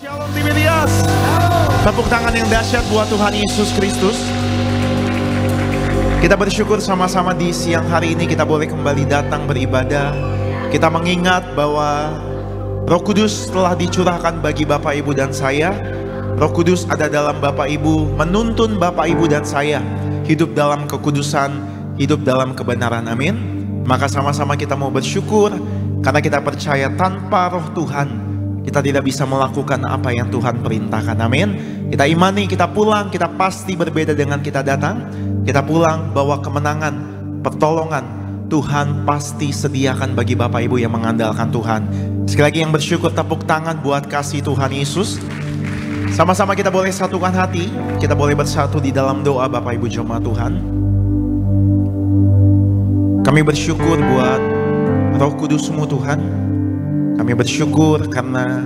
Shalom Tiberias. Tepuk tangan yang dahsyat buat Tuhan Yesus Kristus. Kita bersyukur sama-sama di siang hari ini kita boleh kembali datang beribadah. Kita mengingat bahwa Roh Kudus telah dicurahkan bagi Bapak Ibu dan saya. Roh Kudus ada dalam Bapak Ibu, menuntun Bapak Ibu dan saya hidup dalam kekudusan, hidup dalam kebenaran. Amin. Maka sama-sama kita mau bersyukur karena kita percaya tanpa Roh Tuhan kita tidak bisa melakukan apa yang Tuhan perintahkan. Amin. Kita imani, kita pulang, kita pasti berbeda dengan kita datang. Kita pulang bawa kemenangan, pertolongan. Tuhan pasti sediakan bagi Bapak Ibu yang mengandalkan Tuhan. Sekali lagi yang bersyukur, tepuk tangan buat kasih Tuhan Yesus. Sama-sama kita boleh satukan hati. Kita boleh bersatu di dalam doa Bapak Ibu jemaat Tuhan. Kami bersyukur buat Roh Kudus-Mu Tuhan. Kami bersyukur karena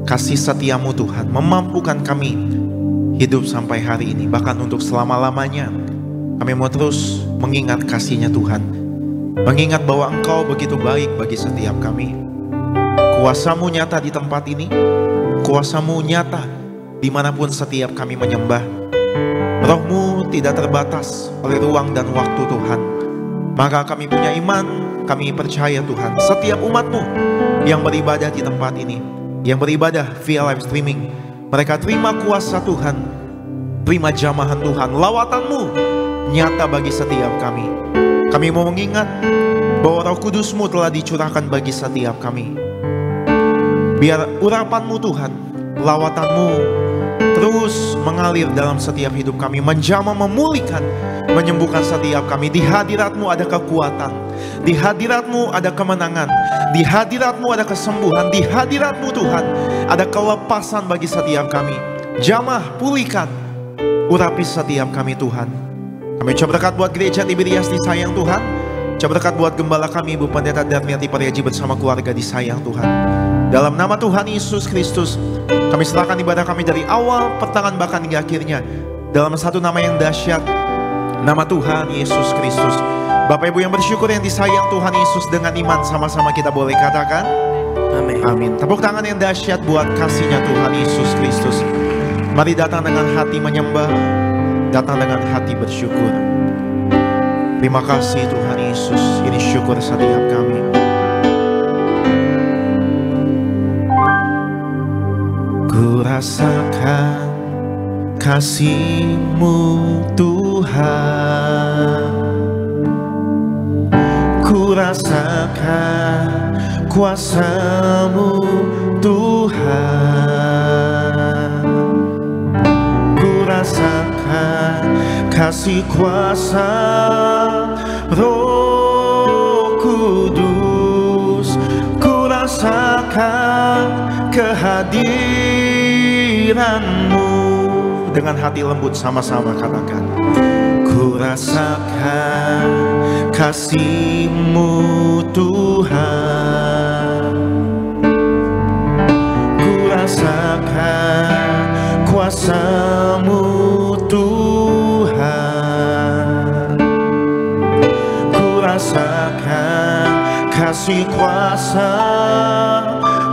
kasih setia-Mu Tuhan memampukan kami hidup sampai hari ini. Bahkan untuk selama-lamanya kami mau terus mengingat kasih-Nya Tuhan. Mengingat bahwa Engkau begitu baik bagi setiap kami. Kuasa-Mu nyata di tempat ini. Kuasa-Mu nyata dimanapun setiap kami menyembah. Roh-Mu tidak terbatas oleh ruang dan waktu Tuhan. Maka kami punya iman, kami percaya Tuhan, setiap umat-Mu yang beribadah di tempat ini, yang beribadah via live streaming, mereka terima kuasa Tuhan, terima jamahan Tuhan, lawatan-Mu nyata bagi setiap kami. Kami mau mengingat bahwa Roh Kudus-Mu telah dicurahkan bagi setiap kami. Biar urapan-Mu Tuhan, lawatan-Mu terus mengalir dalam setiap hidup kami, menjamah, memulihkan, menyembuhkan setiap kami. Di hadirat-Mu ada kekuatan, di hadirat-Mu ada kemenangan, di hadirat-Mu ada kesembuhan, di hadirat-Mu Tuhan ada kelepasan bagi setiap kami. Jamah, pulihkan, urapi setiap kami Tuhan. Kami ucap berkat buat gereja Tiberias disayang Tuhan. Ucap berkat buat gembala kami Ibu Pendeta Darmiati Pariaji bersama keluarga disayang Tuhan. Dalam nama Tuhan Yesus Kristus, kami serahkan ibadah kami dari awal, pertengahan, bahkan hingga akhirnya dalam satu nama yang dahsyat, nama Tuhan Yesus Kristus. Bapak Ibu yang bersyukur yang disayang Tuhan Yesus, dengan iman sama-sama kita boleh katakan amin. Amin. Tepuk tangan yang dahsyat buat kasih-Nya Tuhan Yesus Kristus. Mari datang dengan hati menyembah, datang dengan hati bersyukur. Terima kasih Tuhan Yesus, ini syukur setiap kami. Ku rasakan kasih-Mu Tuhan. Ku rasakan kuasa-Mu Tuhan. Ku rasakan kasih kuasa Roh Kudus. Ku rasakan kehadiran-Mu. Dengan hati lembut sama-sama katakan, ku rasakan kasih-Mu Tuhan. Ku rasakan kuasa-Mu Tuhan. Ku rasakan kasih kuasa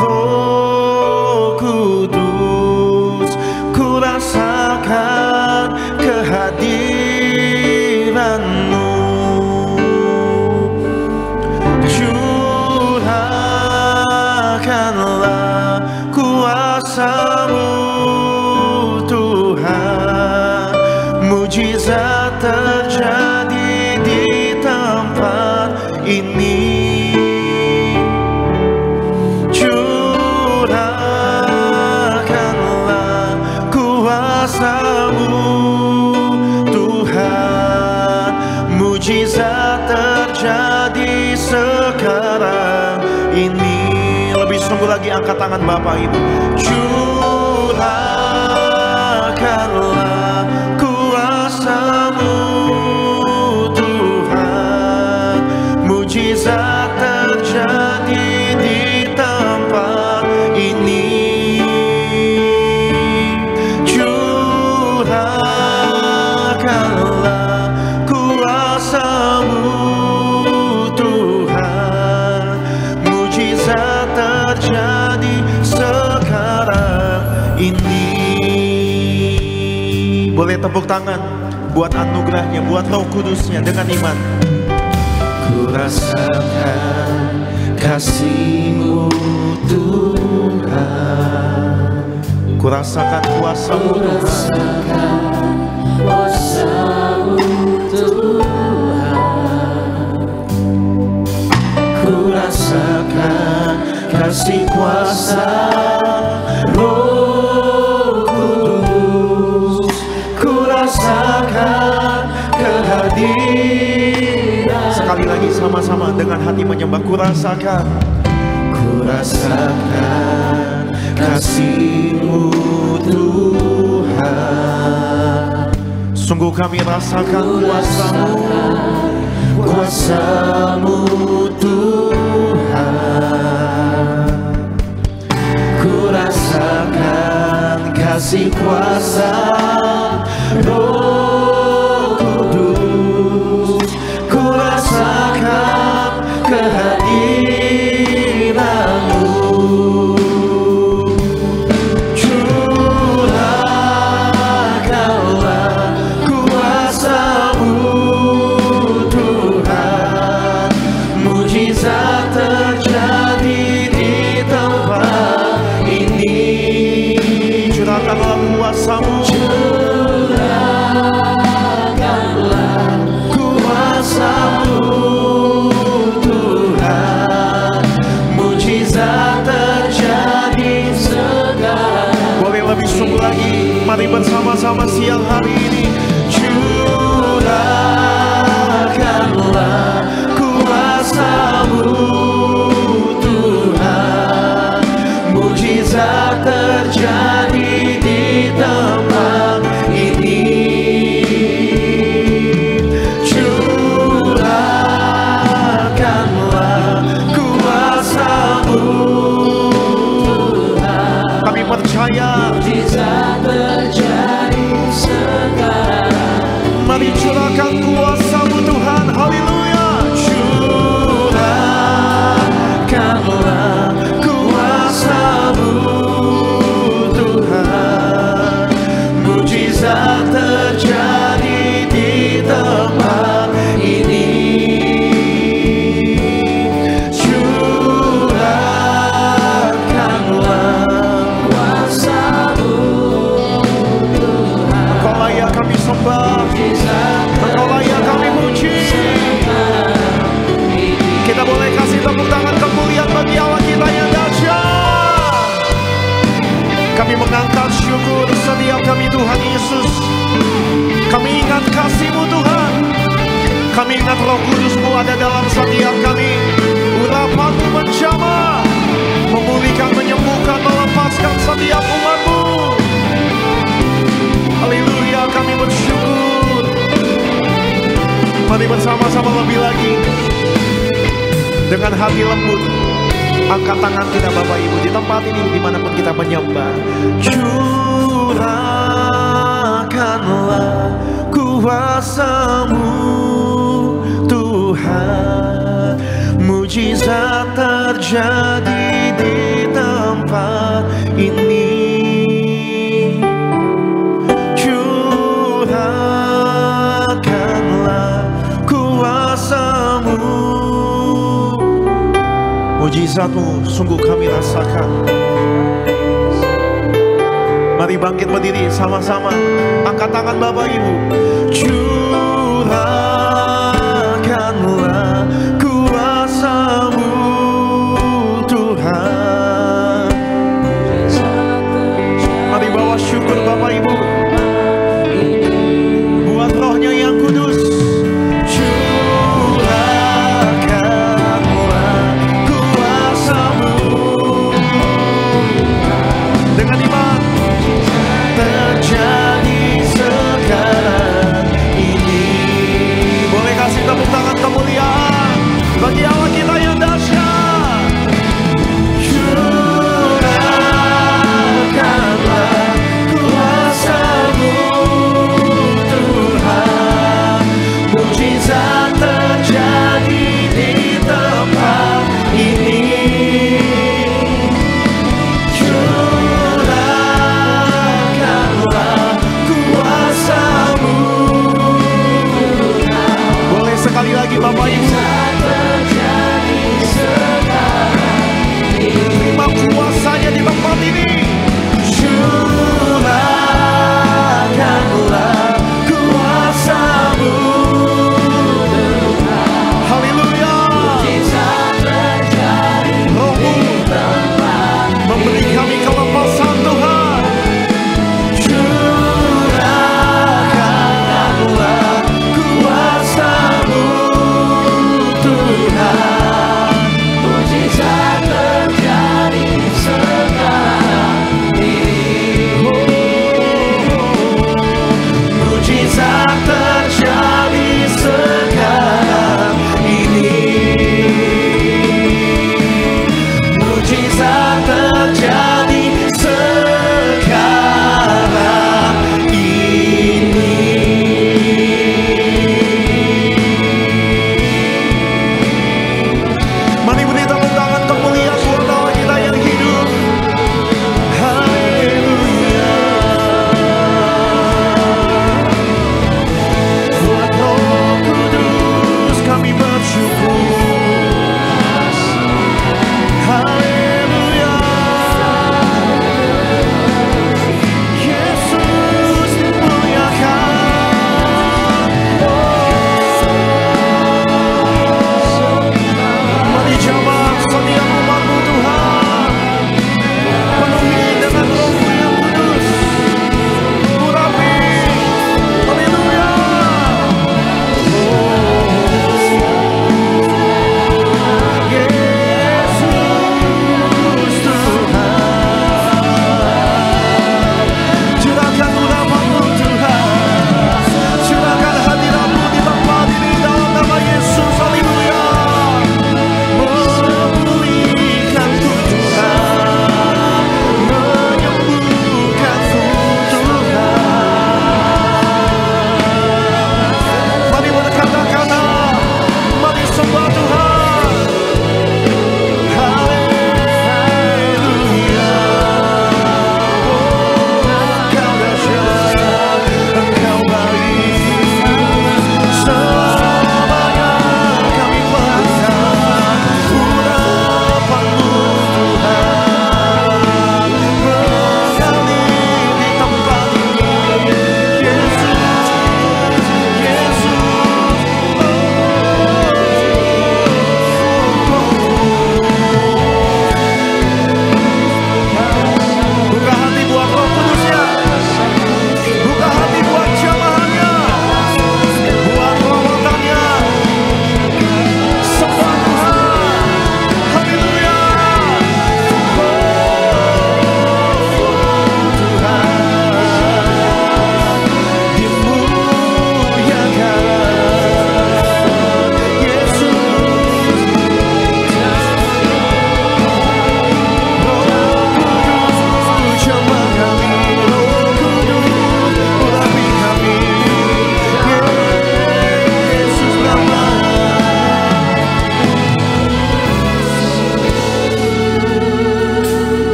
Roh Kudus. Ku rasakan kehadiran-Mu. Curahkanlah kuasa-Mu Tuhan. Mujizat terjadi di tempat ini. Curahkanlah kuasa-Mu Tuhan. Mujizat terjadi sekarang ini. Lebih sungguh lagi angkat tangan Bapak Ibu. Curahkanlah kuasa-Mu Tuhan. Mujizat terjadi di tempat ini. Curahkanlah kuasa-Mu Tuhan. Mujizat terjadi sekarang. Boleh tepuk tangan buat anugerahnya, buat Roh Kudusnya dengan iman. Ku rasakan kasih-Mu Tuhan, ku rasakan kuasa-Mu Tuhan, ku rasakan kasih kuasa Roh Kudus, ku rasakan kehadiran. Sekali lagi sama-sama dengan hati menyembah. Ku rasakan kasih-Mu Tuhan. Sungguh kami rasakan kuasa-Mu Tuhan. Ku rasakan kasih kuasa Roh Kudus, ku rasakan kehadiran-Mu. Curahkanlah kuasa-Mu Tuhan, mujizat terjadi di tempat ini. Curahkanlah kuasa-Mu, curahkanlah kuasa-Mu Tuhan, mujizat terjadi sekarang. Boleh lebih sungguh lagi, mari bersama-sama siang hari ini. Curahkanlah kuasa-Mu Tuhan, mujizat terjadi di tempat ini. Curahkanlah kuasa-Mu Tuhan, kami percaya mujizat terjadi sekarang. Mari curahkan kuasa-Mu Tuhan, haleluya. Curahkanlah kuasa-Mu Tuhan, mujizat terjadi di tempat ini. Curahkanlah kuasa-Mu Tuhan. Engkau layak kami sembah, Engkau layak kami puji. Kita boleh kasih tepuk tangan kemuliaan bagi Allah kita yang dahsyat. Kami mengangkat syukur setiap kami Tuhan Yesus. Kami ingat kasih-Mu Tuhan, kami ingat Roh Kudus-Mu ada dalam setiap kami. Urapan-Mu menjamah, memulihkan, menyembuhkan, melepaskan setiap umat-Mu. Haleluya, kami bersyukur. Mari bersama-sama lebih lagi dengan hati lembut, angkat tangan kita Bapak Ibu di tempat ini, dimanapun kita menyembah. Curahkanlah kuasa-Mu Tuhan, mujizat terjadi di tempat ini. Curahkanlah kuasa-Mu, mujizat-Mu sungguh kami rasakan. Mari bangkit berdiri sama-sama, angkat tangan Bapak Ibu. Curahkanlah kuasa-Mu Tuhan. Mari bawa syukur Bapak Ibu buat Roh-Nya yang kudus. Dengan iman terjadi sekarang ini.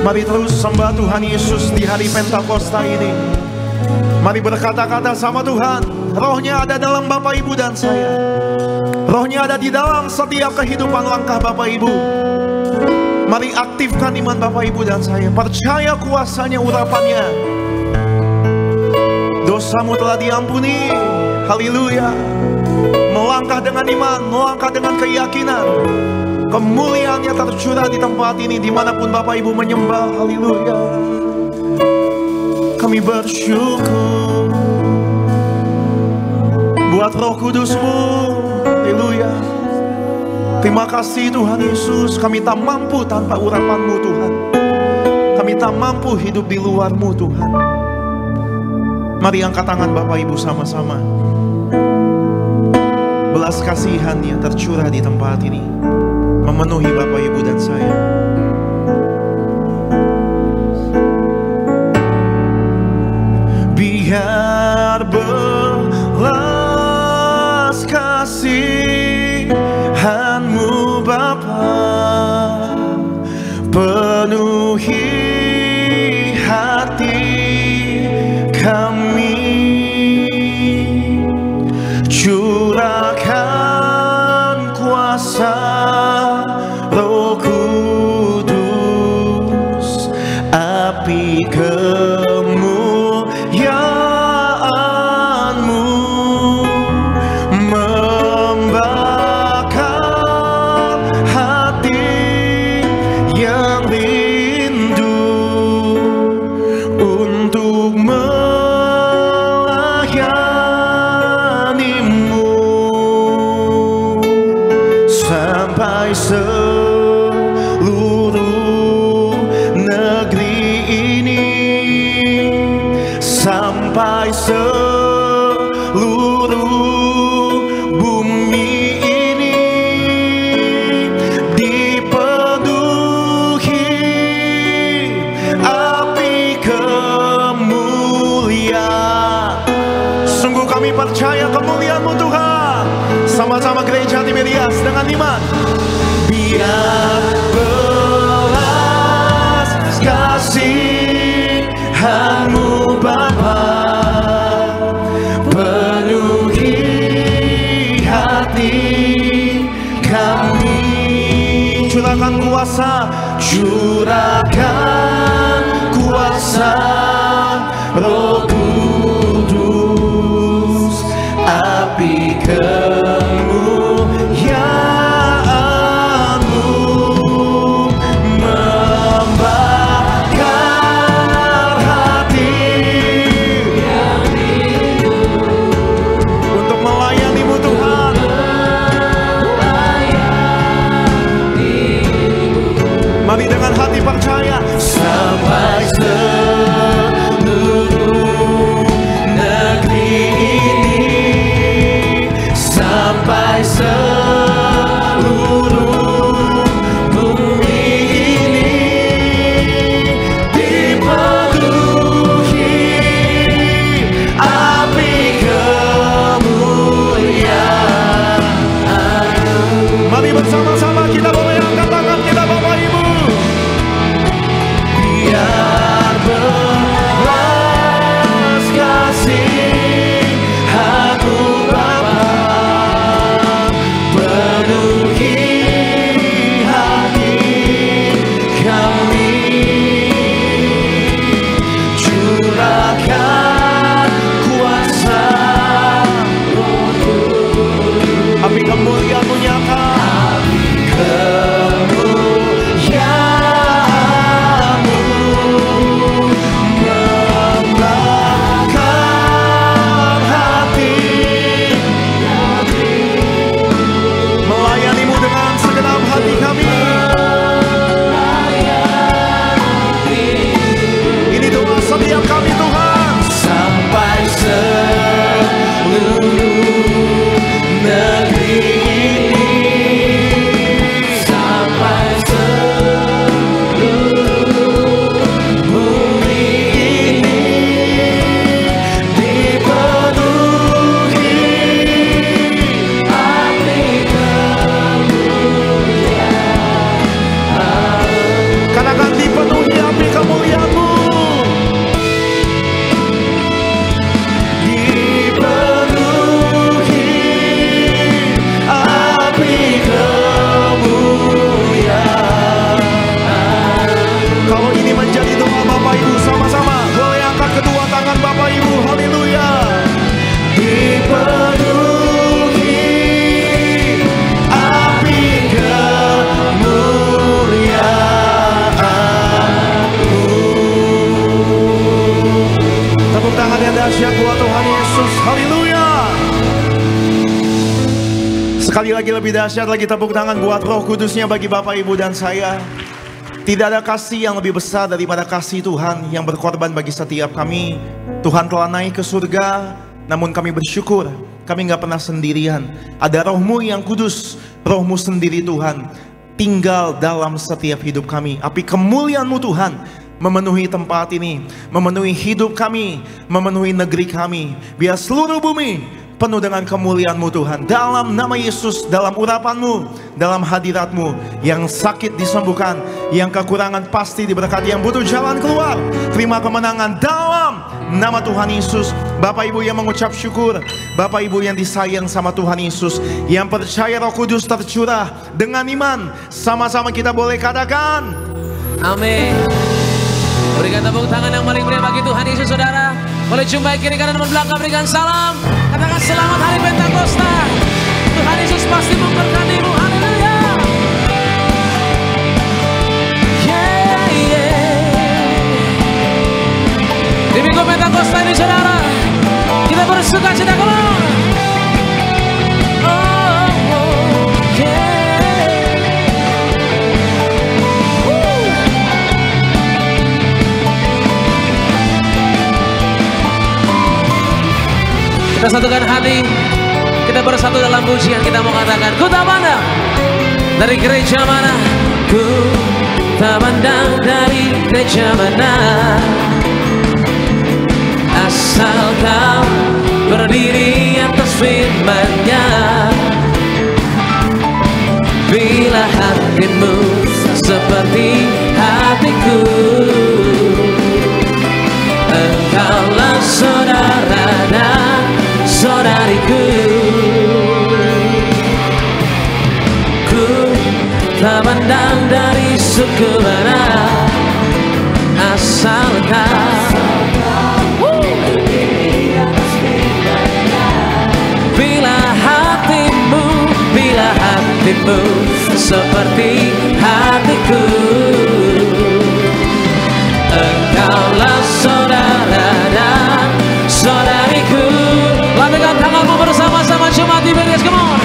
Mari terus sembah Tuhan Yesus di hari Pentakosta ini. Mari berkata-kata sama Tuhan. Rohnya ada dalam Bapak Ibu dan saya. Rohnya ada di dalam setiap kehidupan langkah Bapak Ibu. Mari aktifkan iman Bapak Ibu dan saya. Percaya kuasanya, urapannya. Dosamu telah diampuni. Haleluya. Melangkah dengan iman, melangkah dengan keyakinan. Kemuliaannya tercurah di tempat ini, dimanapun Bapak Ibu menyembah. Haleluya. Kami bersyukur buat Roh Kudus-Mu. Haleluya. Terima kasih Tuhan Yesus. Kami tak mampu tanpa urapan-Mu Tuhan. Kami tak mampu hidup di luar-Mu Tuhan. Mari angkat tangan Bapak Ibu sama-sama. Belas kasihan yang tercurah di tempat ini memenuhi Bapak Ibu dan saya. Biar belas kasihan-Mu Bapa penuhi hati kami. Curahkan kuasa Roh Kudus, api kemuliaan-Mu membakar hati yang rindu untuk melayani-Mu sampai seluruh negeri ini, sampai seluruh bumi ini dipenuhi api kemuliaan. Sungguh kami percaya kemuliaan-Mu Tuhan. Sama-sama gereja Tiberias dengan iman. Biar belas kasihan-Mu Bapa penuhi hati kami. Curahkan kuasa, curahkan kuasa Roh Kudus, api kemuliaan-Mu membakar hati untuk melayani-Mu Tuhan. Mari dengan hati percaya. Sampai seluruh negeri ini, sampai seluruh bumi ini dipenuhi api kemuliaan. Mari bersama-sama kita boleh angkat tangan kita Bapak Ibu. Sekali lagi lebih dahsyat lagi tepuk tangan buat Roh Kudusnya bagi Bapak, Ibu, dan saya. Tidak ada kasih yang lebih besar daripada kasih Tuhan yang berkorban bagi setiap kami. Tuhan telah naik ke surga, namun kami bersyukur kami gak pernah sendirian. Ada Roh-Mu yang kudus, Roh-Mu sendiri Tuhan, tinggal dalam setiap hidup kami. Api kemuliaan-Mu Tuhan memenuhi tempat ini, memenuhi hidup kami, memenuhi negeri kami. Biar seluruh bumi penuh dengan kemuliaan-Mu Tuhan. Dalam nama Yesus, dalam urapan-Mu, dalam hadirat-Mu, yang sakit disembuhkan, yang kekurangan pasti diberkati, yang butuh jalan keluar terima kemenangan dalam nama Tuhan Yesus. Bapak Ibu yang mengucap syukur, Bapak Ibu yang disayang sama Tuhan Yesus, yang percaya Roh Kudus tercurah dengan iman, sama-sama kita boleh katakan amin. Berikan tepuk tangan yang paling meriah bagi Tuhan Yesus, saudara. Boleh jumpai kiri kanan dan belakang, berikan salam. Katakan selamat hari Pentakosta. Tuhan Yesus pasti memberkatimu. Haleluya. Yeah, yeah. Di minggu Pentakosta ini, saudara, kita bersuka cita. Come on. Kita satukan hati, kita bersatu dalam pujian. Kita mau katakan, ku tak pandang dari gereja mana, ku tak pandang dari gereja mana, asal kau berdiri atas firman-Nya. Bila hatimu seperti hatiku, engkaulah saudara dan saudariku. Ku tak pandang dari suku mana, asal kau bila hatimu seperti hatiku, engkaulah saudara dan saudariku. Lambaikan tanganmu bersama-sama, cuma diberi, come on.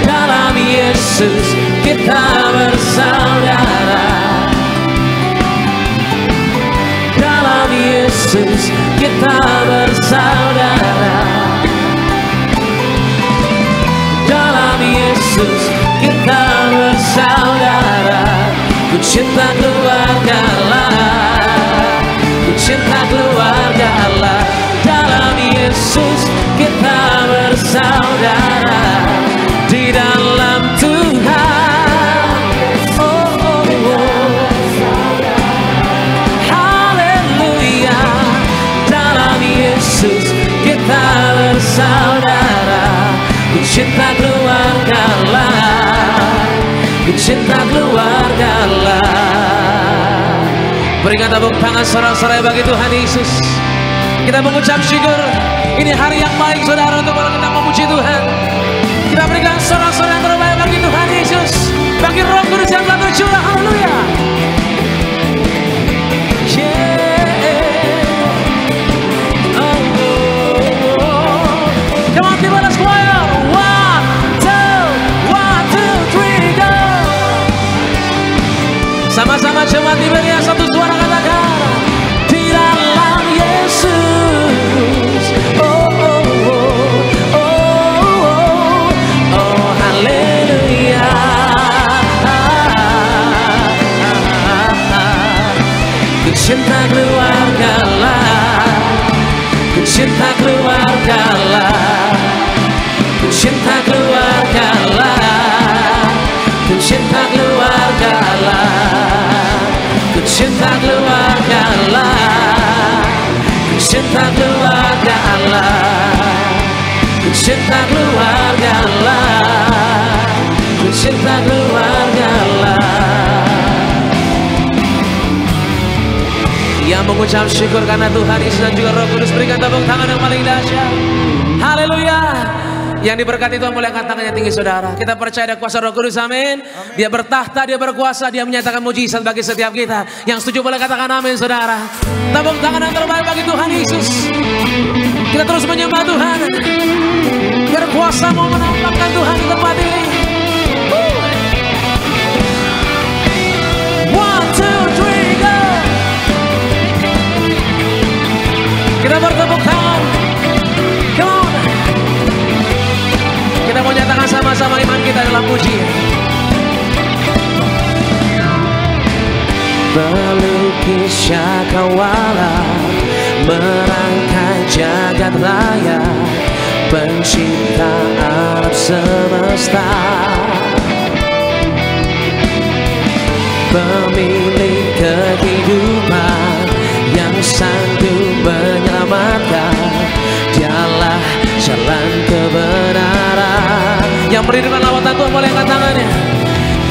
Dalam Yesus kita bersaudara, dalam Yesus kita bersaudara, dalam Yesus kita bersaudara. Ku cinta keluarga Allah, ku cinta keluarga Allah. Dalam Yesus kita bersaudara, di dalam Tuhan. Oh, oh, oh. Haleluya. Dalam Yesus kita bersaudara. Ku cinta keluarga Allah, ku cinta keluarga Allah. Berikan tepuk tangan sorak-sorai bagi Tuhan Yesus. Kita mengucap syukur. Ini hari yang baik, saudara, untuk kita memuji Tuhan. Kita berikan sorak-sorai yang terbaik bagi Tuhan Yesus, bagi Roh Kudus yang telah tercurah. Haleluya. Yeah. Oh, oh, oh. Come on, Timur Choir. 1, 2, 3, go. Sama-sama coba diberi satu suara, katakan di dalam Yesus. Oh, oh, oh, oh, oh, haleluya. Ku cinta keluarga Allah, ku cinta keluarga Allah, ku cinta keluarga Allah, ku cinta keluarga Allah, ku cinta keluarga Allah, ku cinta keluarga Allah, ku cinta keluarga Allah, ku cinta keluarga Allah. Yang mengucap syukur karena Tuhan Yesus dan juga Roh Kudus, berikan tepuk tangan yang paling dahsyat. Haleluya. Yang diberkati Tuhan, muliakan tangannya tinggi, saudara. Kita percaya ada kuasa Roh Kudus, amin. Dia bertahta, dia berkuasa, dia menyatakan mujizat bagi setiap kita. Yang setuju boleh katakan amin, saudara. Tepuk tangan yang terbaik bagi Tuhan Yesus. Kita terus menyembah Tuhan. Biar kuasa mau menampakkan Tuhan di tempat ini. melukis cakrawala, merangkai jagat raya, pencipta alam semesta, pemilik kehidupan yang sanggup menyelamatkan. Dialah jalan kebenaran. Yang merindukan lawatan Tuhan boleh angkat tangannya.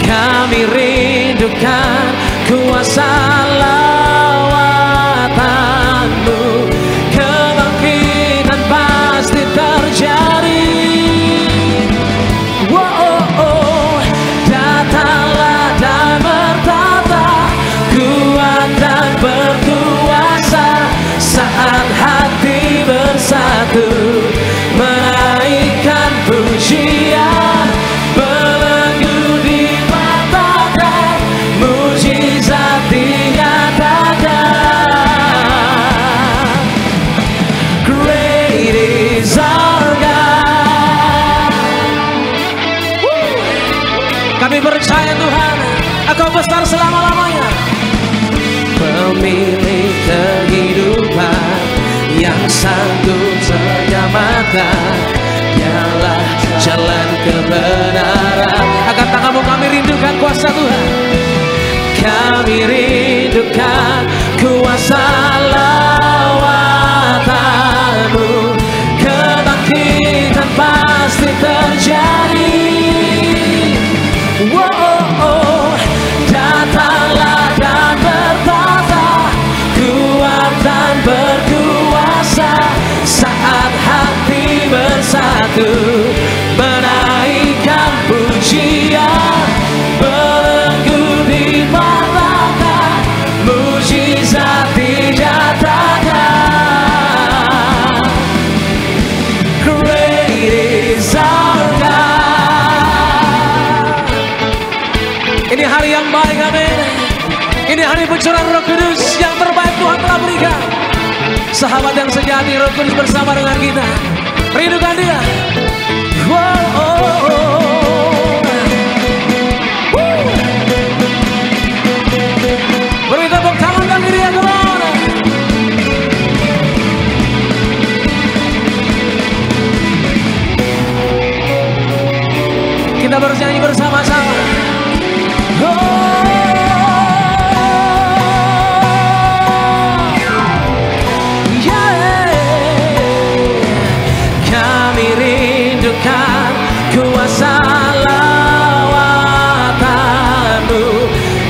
Kami rindukan kuasa lawatanmu, kebangkitan pasti terjadi. Datanglah dan bertata, kuat dan berkuasa, saat hati bersatu menaikkan pujian, belenggu dipatahkan, mujizat dinyatakan. Great is our God. Kami percaya Tuhan, Engkau besar selama-lamanya. Pemilik kehidupan yang sanggup menyelamatkan. Dialah jalan kebenaran. Angkat tanganmu, kami rindukan kuasa Tuhan. Kami rindukan kuasa lawatanmu, kebangkitan pasti terjadi. Datanglah dan bertata, kuat dan berkuasa, saat hati bersatu menaikkan pujian, belenggu dipatahkan, mujizat dinyatakan. Great is our God. Ini hari yang baik, amin. Ini hari pencurahan Roh Kudus yang terbaik Tuhan telah berikan. Sahabat yang sejati, Roh Kudus bersama dengan kita. Rindukan Dia. Beri tepuk tangan bagi Dia, kemana? Kita bernyanyi bersama-sama. Kami rindukan kuasa lawatanmu,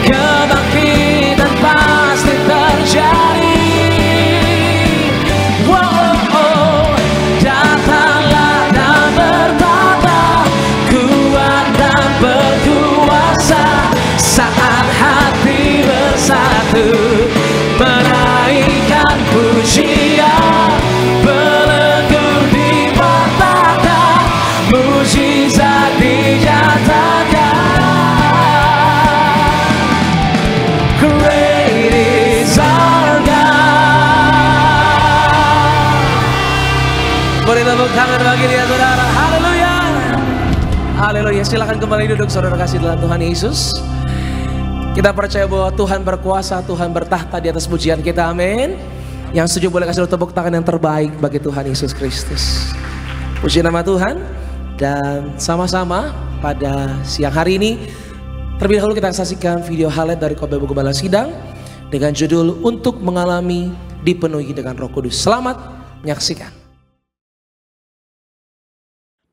kebangkitan pasti terjadi. Datanglah dan bertata, kuat dan berkuasa, saat hati bersatu menaikkan pujian, belenggu dipatahkan, mujizat dinyatakan. Great is our God. Beri tepuk tangan bagi Dia, saudara. Haleluya. Haleluya. Silakan kembali duduk, saudara kasih dalam Tuhan Yesus. Kita percaya bahwa Tuhan berkuasa, Tuhan bertahta di atas pujian kita, amin. Yang setuju boleh kasih tepuk tangan yang terbaik bagi Tuhan Yesus Kristus. Puji nama Tuhan. Dan sama-sama pada siang hari ini, terlebih dahulu kita saksikan video highlight dari Khotbah Ibu Gembala Sidang dengan judul Untuk Mengalami Dipenuhi dengan Roh Kudus. Selamat menyaksikan.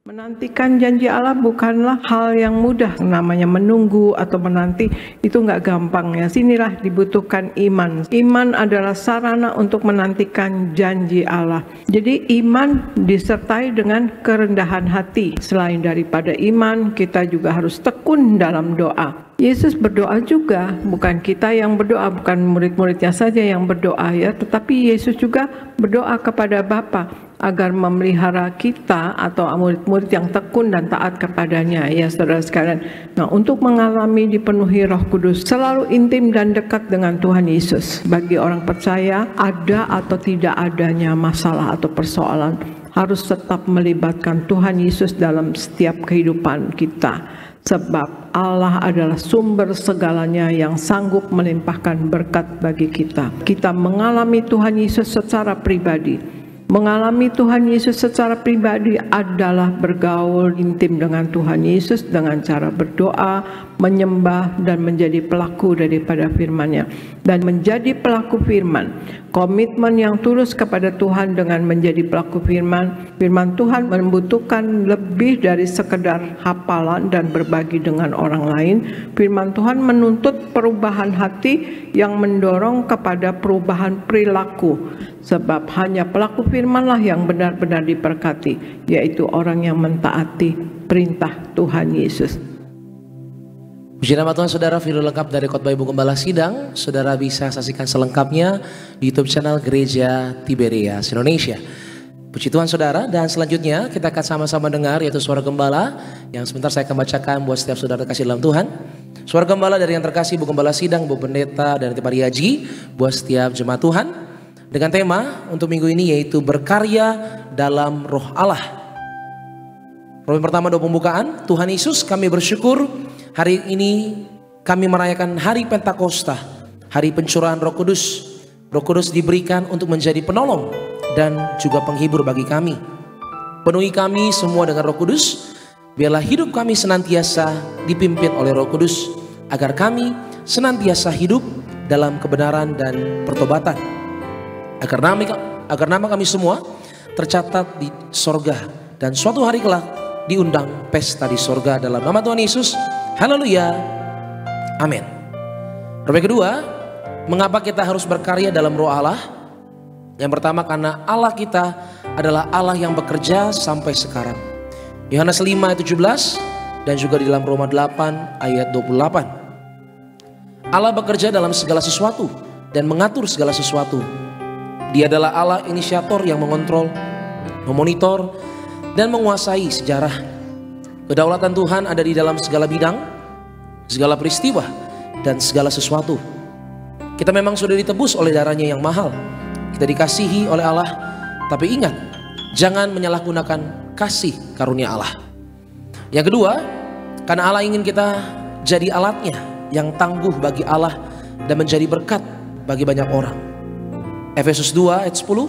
Menantikan janji Allah bukanlah hal yang mudah. Namanya menunggu atau menanti itu nggak gampang ya. Sinilah dibutuhkan iman. Iman adalah sarana untuk menantikan janji Allah. Jadi iman disertai dengan kerendahan hati. Selain daripada iman, kita juga harus tekun dalam doa. Yesus berdoa juga, bukan kita yang berdoa, bukan murid-muridnya saja yang berdoa ya, tetapi Yesus juga berdoa kepada Bapa agar memelihara kita atau murid-murid yang tekun dan taat kepadanya ya saudara sekalian. Nah, untuk mengalami dipenuhi Roh Kudus, selalu intim dan dekat dengan Tuhan Yesus. Bagi orang percaya, ada atau tidak adanya masalah atau persoalan, harus tetap melibatkan Tuhan Yesus dalam setiap kehidupan kita. Sebab Allah adalah sumber segalanya yang sanggup melimpahkan berkat bagi kita. Kita mengalami Tuhan Yesus secara pribadi. Mengalami Tuhan Yesus secara pribadi adalah bergaul intim dengan Tuhan Yesus dengan cara berdoa, menyembah, dan menjadi pelaku daripada firman-Nya. Dan menjadi pelaku firman, komitmen yang tulus kepada Tuhan dengan menjadi pelaku firman. Firman Tuhan membutuhkan lebih dari sekedar hafalan dan berbagi dengan orang lain. Firman Tuhan menuntut perubahan hati yang mendorong kepada perubahan perilaku. Sebab hanya pelaku firmanlah yang benar-benar diberkati, yaitu orang yang mentaati perintah Tuhan Yesus. Puji nama Tuhan, saudara. Video lengkap dari Khotbah Ibu Gembala Sidang saudara bisa saksikan selengkapnya di YouTube channel Gereja Tiberias Indonesia. Puji Tuhan, saudara. Dan selanjutnya kita akan sama-sama dengar yaitu suara gembala yang sebentar saya akan bacakan buat setiap saudara terkasih dalam Tuhan. Suara gembala dari yang terkasih Ibu Gembala Sidang, Bu Pendeta, dan Tim Pariaji buat setiap jemaat Tuhan, dengan tema untuk minggu ini yaitu berkarya dalam Roh Allah. Poin pertama doa pembukaan, Tuhan Yesus, kami bersyukur hari ini kami merayakan hari Pentakosta, hari pencurahan Roh Kudus. Roh Kudus diberikan untuk menjadi penolong dan juga penghibur bagi kami. Penuhi kami semua dengan Roh Kudus. Biarlah hidup kami senantiasa dipimpin oleh Roh Kudus, agar kami senantiasa hidup dalam kebenaran dan pertobatan. Agar nama kami semua tercatat di sorga, dan suatu hari kelak diundang pesta di sorga dalam nama Tuhan Yesus. Haleluya, amin. Yang kedua, mengapa kita harus berkarya dalam Roh Allah? Yang pertama, karena Allah kita adalah Allah yang bekerja sampai sekarang. Yohanes 5 ayat 17 dan juga di dalam Roma 8 ayat 28. Allah bekerja dalam segala sesuatu dan mengatur segala sesuatu. Dia adalah Allah inisiator yang mengontrol, memonitor, dan menguasai sejarah. Kedaulatan Tuhan ada di dalam segala bidang, segala peristiwa, dan segala sesuatu. Kita memang sudah ditebus oleh darahnya yang mahal. Kita dikasihi oleh Allah. Tapi ingat, jangan menyalahgunakan kasih karunia Allah. Yang kedua, karena Allah ingin kita jadi alatnya yang tangguh bagi Allah dan menjadi berkat bagi banyak orang. Efesus 2 ayat 10.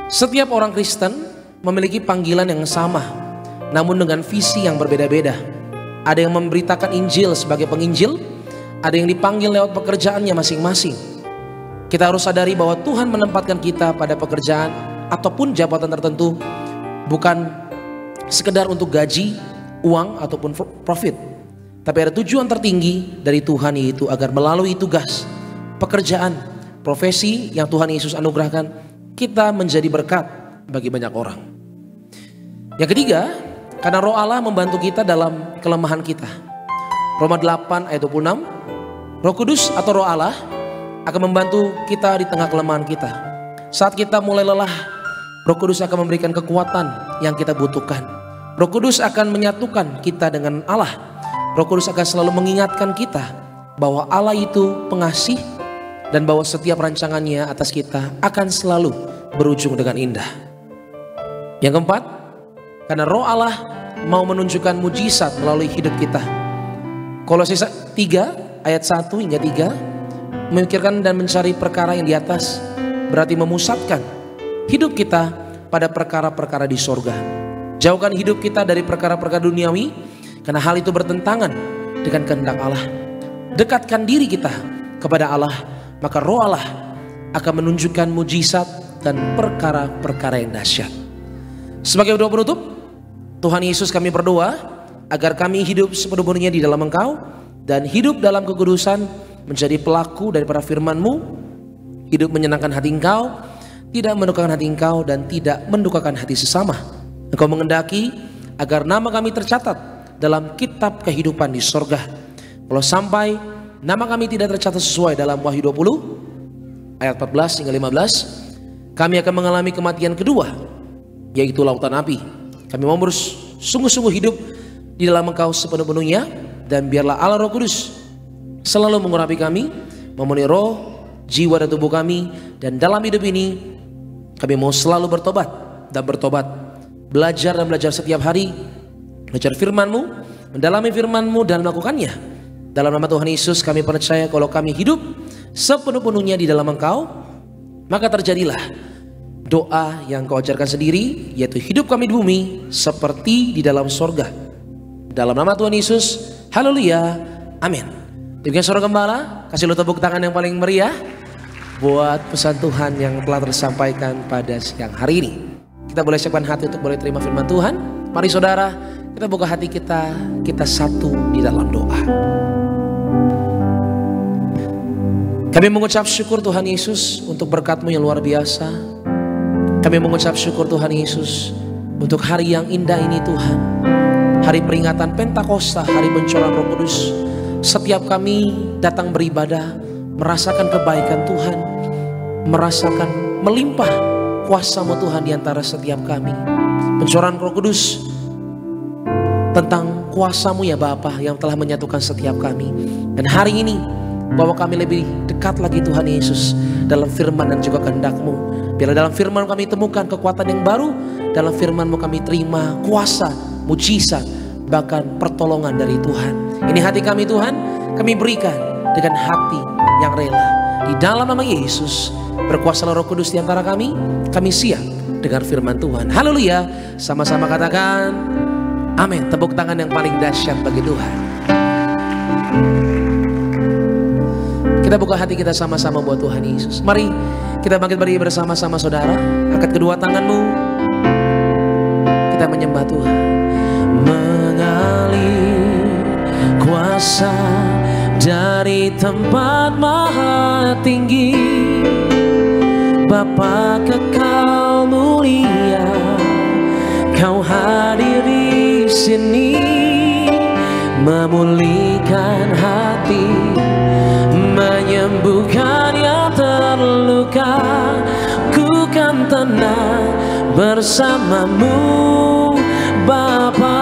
Setiap orang Kristen memiliki panggilan yang sama, namun dengan visi yang berbeda-beda. Ada yang memberitakan Injil sebagai penginjil, ada yang dipanggil lewat pekerjaannya masing-masing. Kita harus sadari bahwa Tuhan menempatkan kita pada pekerjaan ataupun jabatan tertentu bukan sekedar untuk gaji, uang, ataupun profit. Tapi ada tujuan tertinggi dari Tuhan, yaitu agar melalui tugas, pekerjaan, profesi yang Tuhan Yesus anugerahkan, kita menjadi berkat bagi banyak orang. Yang ketiga, karena Roh Allah membantu kita dalam kelemahan kita. Roma 8 ayat 26, Roh Kudus atau Roh Allah akan membantu kita di tengah kelemahan kita. Saat kita mulai lelah, Roh Kudus akan memberikan kekuatan yang kita butuhkan. Roh Kudus akan menyatukan kita dengan Allah. Roh Kudus akan selalu mengingatkan kita bahwa Allah itu pengasih dan bahwa setiap rancangannya atas kita akan selalu berujung dengan indah. Yang keempat, karena Roh Allah mau menunjukkan mujizat melalui hidup kita. Kolose 3 ayat 1 hingga 3, memikirkan dan mencari perkara yang di atas berarti memusatkan hidup kita pada perkara-perkara di sorga. Jauhkan hidup kita dari perkara-perkara duniawi, karena hal itu bertentangan dengan kehendak Allah. Dekatkan diri kita kepada Allah, maka Roh Allah akan menunjukkan mujizat dan perkara-perkara yang dahsyat. Sebagai doa penutup, Tuhan Yesus, kami berdoa agar kami hidup sepenuhnya di dalam Engkau dan hidup dalam kekudusan, menjadi pelaku daripada firman-Mu, hidup menyenangkan hati Engkau, tidak mendukakan hati Engkau, dan tidak mendukakan hati sesama. Engkau mengendaki agar nama kami tercatat dalam kitab kehidupan di sorga. Kalau sampai nama kami tidak tercatat sesuai dalam Wahyu 20 ayat 14 hingga 15, kami akan mengalami kematian kedua, yaitu lautan api. Kami mau sungguh-sungguh hidup di dalam Engkau sepenuh-penuhnya, dan biarlah Allah Roh Kudus selalu mengurapi kami, memenuhi roh, jiwa, dan tubuh kami. Dan dalam hidup ini kami mau selalu bertobat dan bertobat, belajar dan belajar setiap hari, belajar firman-Mu, mendalami firman-Mu dan melakukannya. Dalam nama Tuhan Yesus kami percaya kalau kami hidup sepenuh-penuhnya di dalam Engkau, maka terjadilah doa yang Kau ajarkan sendiri, yaitu hidup kami di bumi seperti di dalam sorga. Dalam nama Tuhan Yesus, haleluya, amin. Demikian Saudara Gembala, kasih lu tepuk tangan yang paling meriah buat pesan Tuhan yang telah tersampaikan pada siang hari ini. Kita boleh siapkan hati untuk boleh terima firman Tuhan. Mari saudara, kita buka hati kita satu di dalam doa. Kami mengucap syukur Tuhan Yesus untuk berkat-Mu yang luar biasa. Kami mengucap syukur Tuhan Yesus untuk hari yang indah ini Tuhan. Hari peringatan Pentakosta, hari pencurahan Roh Kudus. Setiap kami datang beribadah, merasakan kebaikan Tuhan, merasakan melimpah kuasa-Mu Tuhan di antara setiap kami. Pencurahan Roh Kudus tentang kuasa-Mu ya Bapa yang telah menyatukan setiap kami. Dan hari ini bahwa kami lebih dekat lagi Tuhan Yesus dalam firman dan juga kehendak-Mu. Biarlah dalam firman kami temukan kekuatan yang baru, dalam firman-Mu kami terima kuasa, mujizat, bahkan pertolongan dari Tuhan. Ini hati kami Tuhan, kami berikan dengan hati yang rela. Di dalam nama Yesus, berkuasa Roh Kudus di antara kami siap dengan firman Tuhan. Haleluya, sama-sama katakan amin. Tepuk tangan yang paling dahsyat bagi Tuhan. Kita buka hati kita sama-sama buat Tuhan Yesus. Mari kita bangkit berdiri bersama-sama saudara. Angkat kedua tanganmu, kita menyembah Tuhan. Mengalir kuasa dari tempat maha tinggi, Bapa kekal mulia, Kau hadir di sini, memulihkan hati, menyembuhkan yang terluka. Ku kan tenang bersama-Mu Bapa.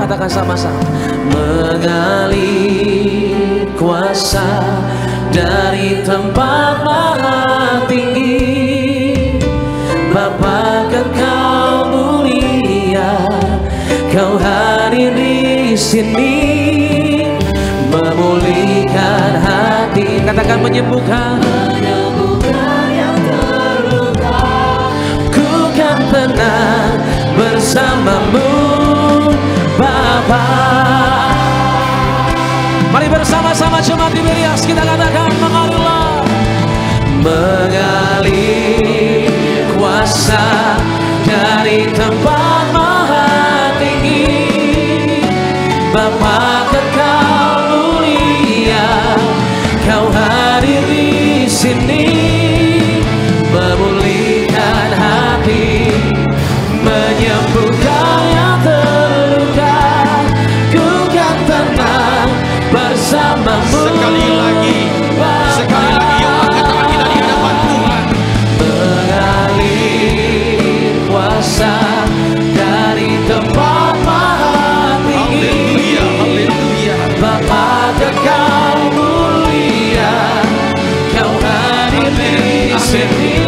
Katakan sama-sama. Mengalir kuasa dari tempat maha tinggi, Bapa kekal mulia, Kau hadir di sini, memulihkan hati. Katakan menyembuhkan yang terluka. Ku kan tenang bersama-Mu Bapa. Mari bersama-sama jemaat Tiberias kita katakan mengalirlah. Mengalir kuasa dari tempat maha tinggi, Bapa kekal mulia, Kau hadir di sini, memulihkan hati, menyembuhkan yang terluka. Ku kan tenang bersama-Mu. Sekali lagi yuk angkat tangan kita di hadapan Tuhan. Mengalir kuasa dari tempat maha tinggi, Bapa kekal mulia, Kau hadir di sini,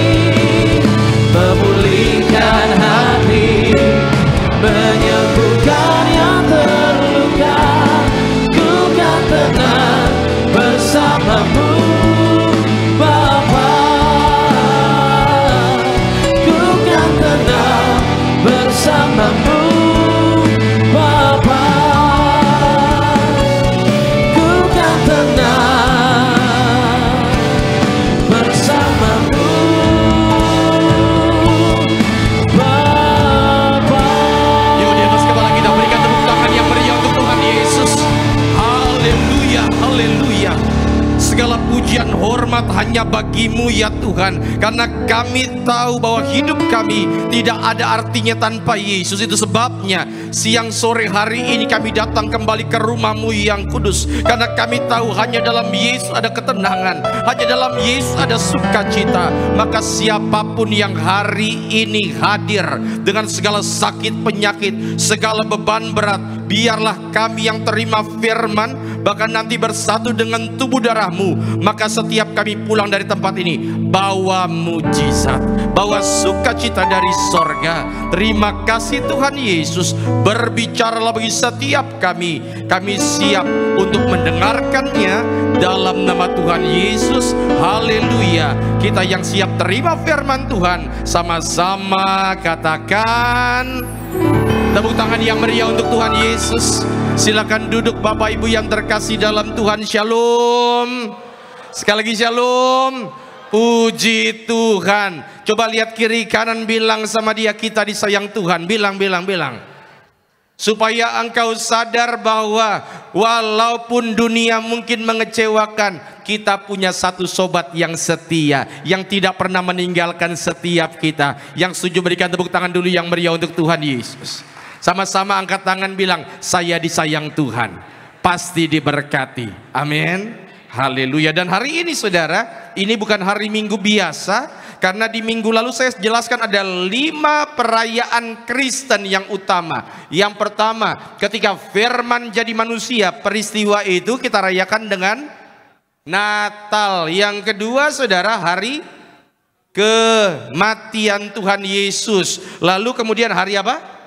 memulihkan hati, menyembuhkan yang terluka. Ku kan tenang bersama-Mu Bapa. Ku kan tenang bersama-Mu Bapa. Ku kan tenang bersama-Mu Bapa. Yuk di atas kepala kita berikan tepuk tangan yang meriah untuk Tuhan Yesus. Haleluya, haleluya. Segala pujian hormat hanya bagi-Mu ya Tuhan. Karena kami tahu bahwa hidup kami tidak ada artinya tanpa Yesus. Itu sebabnya siang sore hari ini kami datang kembali ke rumah-Mu yang kudus. Karena kami tahu hanya dalam Yesus ada ketenangan, hanya dalam Yesus ada sukacita. Maka siapapun yang hari ini hadir dengan segala sakit penyakit, segala beban berat, biarlah kami yang terima firman, bahkan nanti bersatu dengan tubuh darah berkah-Mu. Maka setiap kami pulang dari tempat ini bawa mujizat, bawa sukacita dari sorga. Terima kasih Tuhan Yesus, berbicaralah bagi setiap kami. Kami siap untuk mendengarkannya dalam nama Tuhan Yesus. Haleluya. Kita yang siap terima firman Tuhan, sama-sama katakan tepuk tangan yang meriah untuk Tuhan Yesus. Silakan duduk Bapak Ibu yang terkasih dalam Tuhan. Shalom. Sekali lagi shalom. Puji Tuhan. Coba lihat kiri kanan, bilang sama dia, kita disayang Tuhan. Bilang. Supaya engkau sadar bahwa walaupun dunia mungkin mengecewakan, kita punya satu sobat yang setia, yang tidak pernah meninggalkan setiap kita. Yang setuju berikan tepuk tangan dulu yang meriah untuk Tuhan Yesus. Sama-sama angkat tangan, bilang, saya disayang Tuhan, pasti diberkati. Amin. Haleluya. Dan hari ini saudara, ini bukan hari Minggu biasa, karena di minggu lalu saya jelaskan ada 5 perayaan Kristen yang utama. Yang pertama, ketika firman jadi manusia, peristiwa itu kita rayakan dengan Natal. Yang kedua saudara, hari kematian Tuhan Yesus. Lalu kemudian hari apa?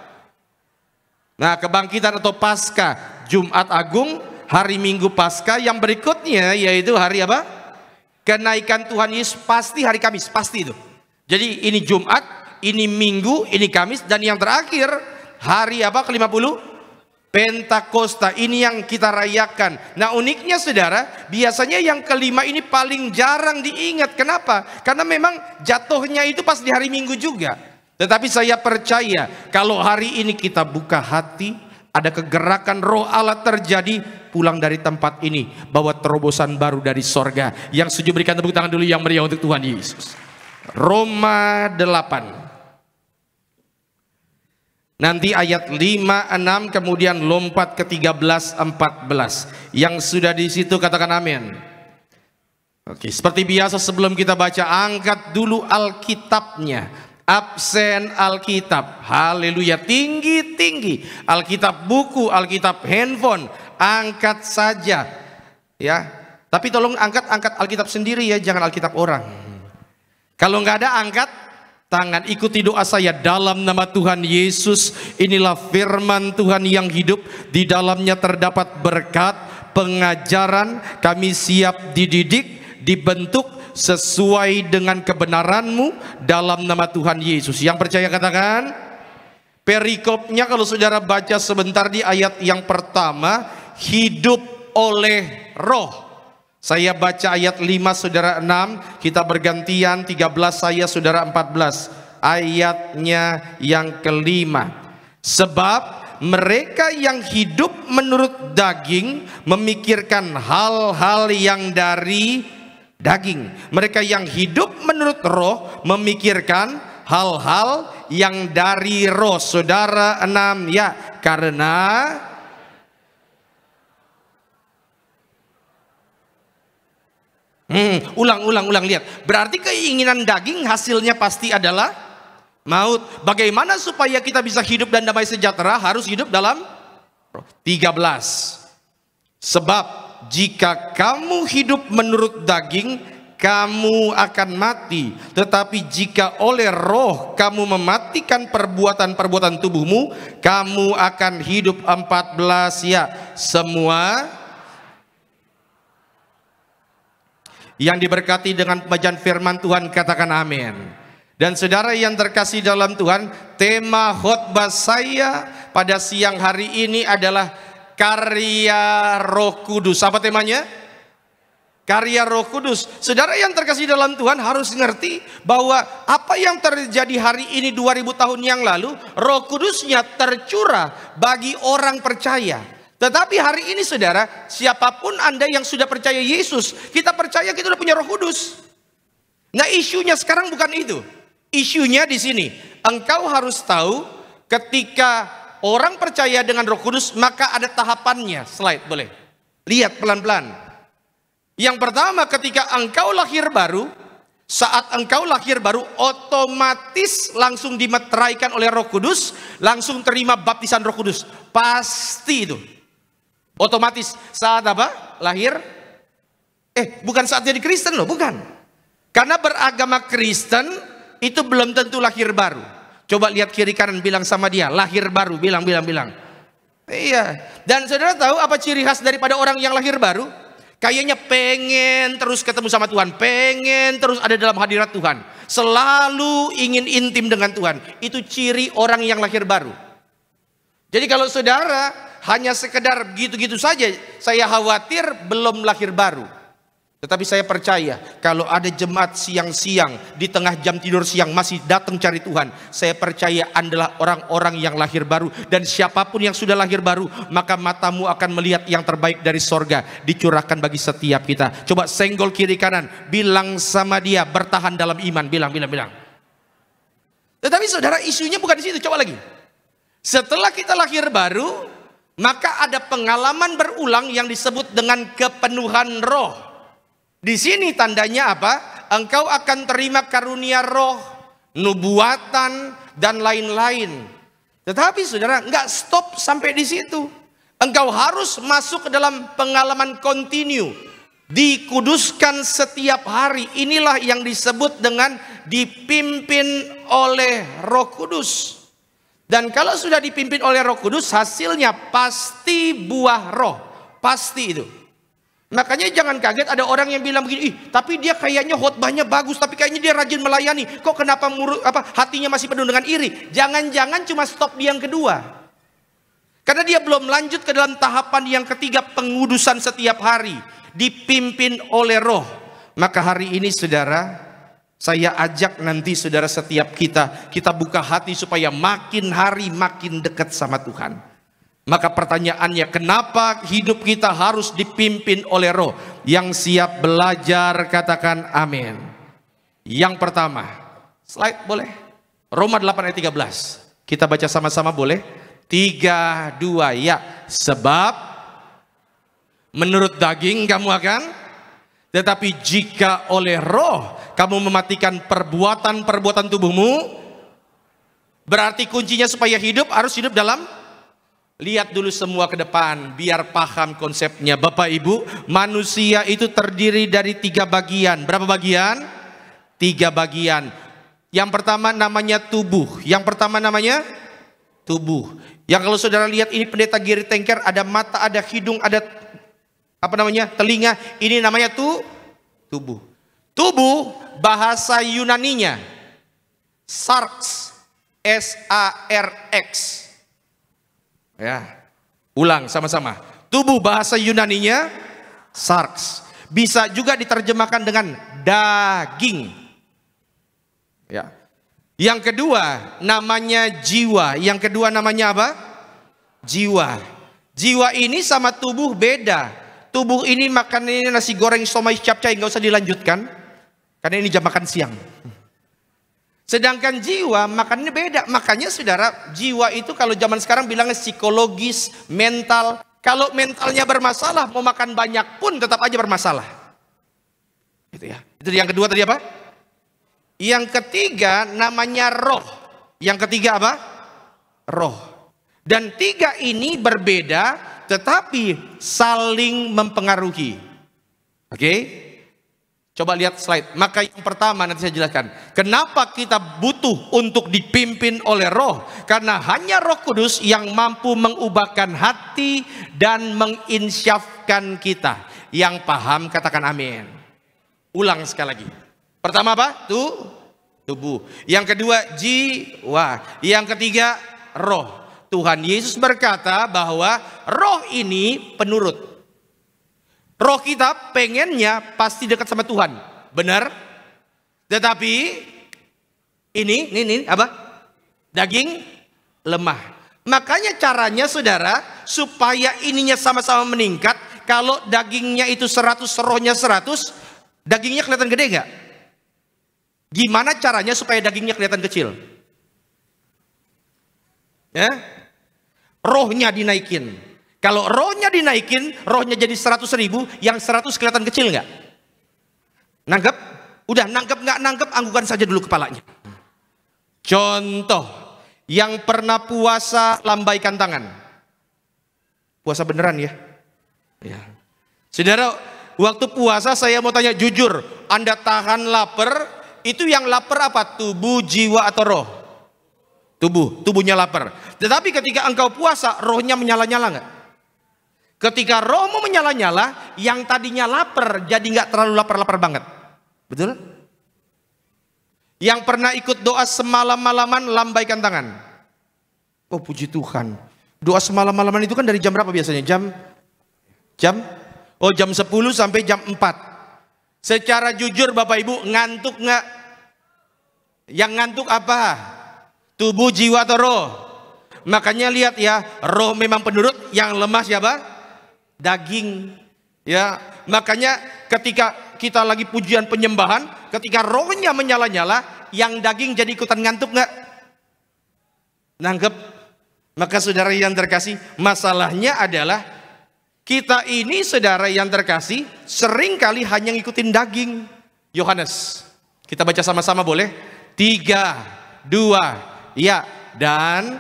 Nah, kebangkitan atau Paskah, Jumat Agung, hari Minggu Paskah. Yang berikutnya yaitu hari apa? Kenaikan Tuhan Yesus, pasti hari Kamis, pasti itu. Jadi ini Jumat, ini Minggu, ini Kamis, dan yang terakhir hari apa? Ke-50 Pentakosta. Ini yang kita rayakan. Nah, uniknya saudara, biasanya yang kelima ini paling jarang diingat. Kenapa? Karena memang jatuhnya itu pas di hari Minggu juga. Tetapi saya percaya kalau hari ini kita buka hati, ada kegerakan roh Allah terjadi, pulang dari tempat ini bawa terobosan baru dari sorga. Yang setuju berikan tepuk tangan dulu yang meriah untuk Tuhan Yesus. Roma 8. Nanti ayat 5, 6, kemudian lompat ke 13, 14. Yang sudah di situ katakan amin. Oke, seperti biasa sebelum kita baca, angkat dulu Alkitabnya. Absen Alkitab, haleluya, tinggi-tinggi. Alkitab buku, Alkitab handphone, angkat saja ya. Tapi tolong angkat Alkitab sendiri ya, jangan Alkitab orang. Kalau nggak ada, angkat tangan. Ikuti doa saya dalam nama Tuhan Yesus. Inilah firman Tuhan yang hidup, di dalamnya terdapat berkat, pengajaran. Kami siap dididik, dibentuk sesuai dengan kebenaran-Mu dalam nama Tuhan Yesus. Yang percaya katakan. Perikopnya kalau saudara baca sebentar di ayat yang pertama, hidup oleh roh. Saya baca ayat 5, saudara 6, kita bergantian, 13 saya, saudara 14. Ayatnya yang kelima. Sebab mereka yang hidup menurut daging memikirkan hal-hal yang dari daging. Mereka yang hidup menurut roh memikirkan hal-hal yang dari roh. Saudara 6 ya, karena ulang lihat. Berarti keinginan daging hasilnya pasti adalah maut. Bagaimana supaya kita bisa hidup dan damai sejahtera? Harus hidup dalam roh. 13. Sebab jika kamu hidup menurut daging, kamu akan mati. Tetapi jika oleh roh kamu mematikan perbuatan-perbuatan tubuhmu, kamu akan hidup. 14 ya. Semua yang diberkati dengan pembacaan firman Tuhan katakan amin. Dan saudara yang terkasih dalam Tuhan, tema khotbah saya pada siang hari ini adalah karya Roh Kudus. Apa temanya? Karya Roh Kudus. Saudara yang terkasih dalam Tuhan harus ngerti bahwa apa yang terjadi hari ini 2000 tahun yang lalu, Roh Kudusnya tercurah bagi orang percaya. Tetapi hari ini saudara, siapapun Anda yang sudah percaya Yesus, kita percaya kita sudah punya Roh Kudus. Nah, isunya sekarang bukan itu. Isunya di sini. Engkau harus tahu ketika orang percaya dengan Roh Kudus, maka ada tahapannya. Slide boleh. Lihat pelan-pelan. Yang pertama, ketika engkau lahir baru, saat engkau lahir baru, otomatis langsung dimeteraikan oleh Roh Kudus, langsung terima baptisan Roh Kudus. Pasti itu. Otomatis saat apa? Lahir Bukan saat jadi Kristen loh, bukan. Karena beragama Kristen itu belum tentu lahir baru. Coba lihat kiri kanan, bilang sama dia, lahir baru, bilang. Iya. Dan saudara tahu apa ciri khas daripada orang yang lahir baru? Kayaknya pengen terus ketemu sama Tuhan, pengen terus ada dalam hadirat Tuhan, selalu ingin intim dengan Tuhan. Itu ciri orang yang lahir baru. Jadi kalau saudara hanya sekedar gitu-gitu saja, saya khawatir belum lahir baru. Tetapi saya percaya kalau ada jemaat siang-siang di tengah jam tidur siang masih datang cari Tuhan, saya percaya adalah orang-orang yang lahir baru. Dan siapapun yang sudah lahir baru, maka matamu akan melihat yang terbaik dari sorga dicurahkan bagi setiap kita. Coba senggol kiri kanan, bilang sama dia, bertahan dalam iman, bilang. Tetapi saudara, isunya bukan di situ. Coba lagi. Setelah kita lahir baru, maka ada pengalaman berulang yang disebut dengan kepenuhan roh. Di sini tandanya apa? Engkau akan terima karunia roh, nubuatan, dan lain-lain. Tetapi saudara, nggak stop sampai di situ. Engkau harus masuk ke dalam pengalaman kontinu, dikuduskan setiap hari. Inilah yang disebut dengan dipimpin oleh Roh Kudus. Dan kalau sudah dipimpin oleh Roh Kudus, hasilnya pasti buah roh, pasti itu. Makanya jangan kaget ada orang yang bilang begini, tapi dia kayaknya khotbahnya bagus, tapi kayaknya dia rajin melayani. Kok kenapa hatinya masih penuh dengan iri? Jangan-jangan cuma stop di yang kedua. Karena dia belum lanjut ke dalam tahapan yang ketiga, pengudusan setiap hari, dipimpin oleh roh. Maka hari ini saudara, saya ajak nanti saudara setiap kita buka hati supaya makin hari makin dekat sama Tuhan. Maka pertanyaannya, kenapa hidup kita harus dipimpin oleh roh? Yang siap belajar katakan amin. Yang pertama, slide boleh? Roma 8 ayat 13. Kita baca sama-sama boleh? 3, 2, ya. Sebab menurut daging kamu akan, tetapi jika oleh roh kamu mematikan perbuatan-perbuatan tubuhmu, berarti kuncinya supaya hidup harus hidup dalam. Lihat dulu semua ke depan biar paham konsepnya. Bapak Ibu, manusia itu terdiri dari 3 bagian. Berapa bagian? 3 bagian. Yang pertama namanya tubuh. Yang kalau saudara lihat ini pendeta Gary Tanker, ada mata, ada hidung, ada telinga. Ini namanya tubuh. Tubuh bahasa Yunaninya sarx, S-A-R-X. Ya, ulang sama-sama. Tubuh bahasa Yunaninya sarx. Bisa juga diterjemahkan dengan daging. Ya. Yang kedua namanya jiwa. Yang kedua namanya apa? Jiwa. Jiwa ini sama tubuh beda. Tubuh ini makannya nasi goreng, somai, capcay, nggak usah dilanjutkan. Karena ini jam makan siang. Sedangkan jiwa makannya beda. Makanya saudara, jiwa itu kalau zaman sekarang bilangnya psikologis, mental. Kalau mentalnya bermasalah, mau makan banyak pun tetap aja bermasalah. Gitu ya. Itu yang kedua tadi apa? Yang ketiga namanya roh. Yang ketiga apa? Roh. Dan 3 ini berbeda tetapi saling mempengaruhi. Oke? Coba lihat slide. Maka yang pertama nanti saya jelaskan. Kenapa kita butuh untuk dipimpin oleh roh? Karena hanya Roh Kudus yang mampu mengubahkan hati dan menginsyafkan kita. Yang paham katakan amin. Ulang sekali lagi. Pertama apa? Tubuh. Yang kedua jiwa. Yang ketiga roh. Tuhan Yesus berkata bahwa roh ini penurut. Roh kita pengennya pasti dekat sama Tuhan, benar? Tetapi ini apa? Daging lemah. Makanya caranya saudara, supaya ininya sama-sama meningkat. Kalau dagingnya itu 100, rohnya 100, dagingnya kelihatan gede nggak? Gimana caranya supaya dagingnya kelihatan kecil? Ya? Rohnya dinaikin. Kalau rohnya dinaikin, rohnya jadi 100.000, yang 100 kelihatan kecil nggak? Nangkep? Udah nangkep nggak nangkep, anggukan saja dulu kepalanya. Contoh, yang pernah puasa lambaikan tangan. Puasa beneran ya? Ya. Saudara, Waktu puasa saya mau tanya jujur, Anda tahan lapar, itu yang lapar apa? Tubuh, jiwa atau roh? Tubuhnya lapar. Tetapi ketika engkau puasa, rohnya menyala-nyala nggak? Ketika rohmu menyala-nyala, yang tadinya lapar jadi nggak terlalu lapar-lapar banget. Betul? Yang pernah ikut doa semalam-malaman, lambaikan tangan. Oh puji Tuhan. Doa semalam-malaman itu kan dari jam berapa biasanya? Jam 10 sampai jam 4. Secara jujur Bapak Ibu, ngantuk nggak? Yang ngantuk apa? Tubuh, jiwa atau roh? Makanya lihat ya, roh memang penurut, yang lemah siapa? Daging. Ya, makanya ketika kita lagi pujian penyembahan, ketika rohnya menyala-nyala, yang daging jadi ikutan ngantuk nggak? Nangkep? Maka saudara yang terkasih, masalahnya adalah kita ini saudara yang terkasih seringkali hanya ngikutin daging. Yohanes, kita baca sama-sama boleh? 3, 2, ya. Dan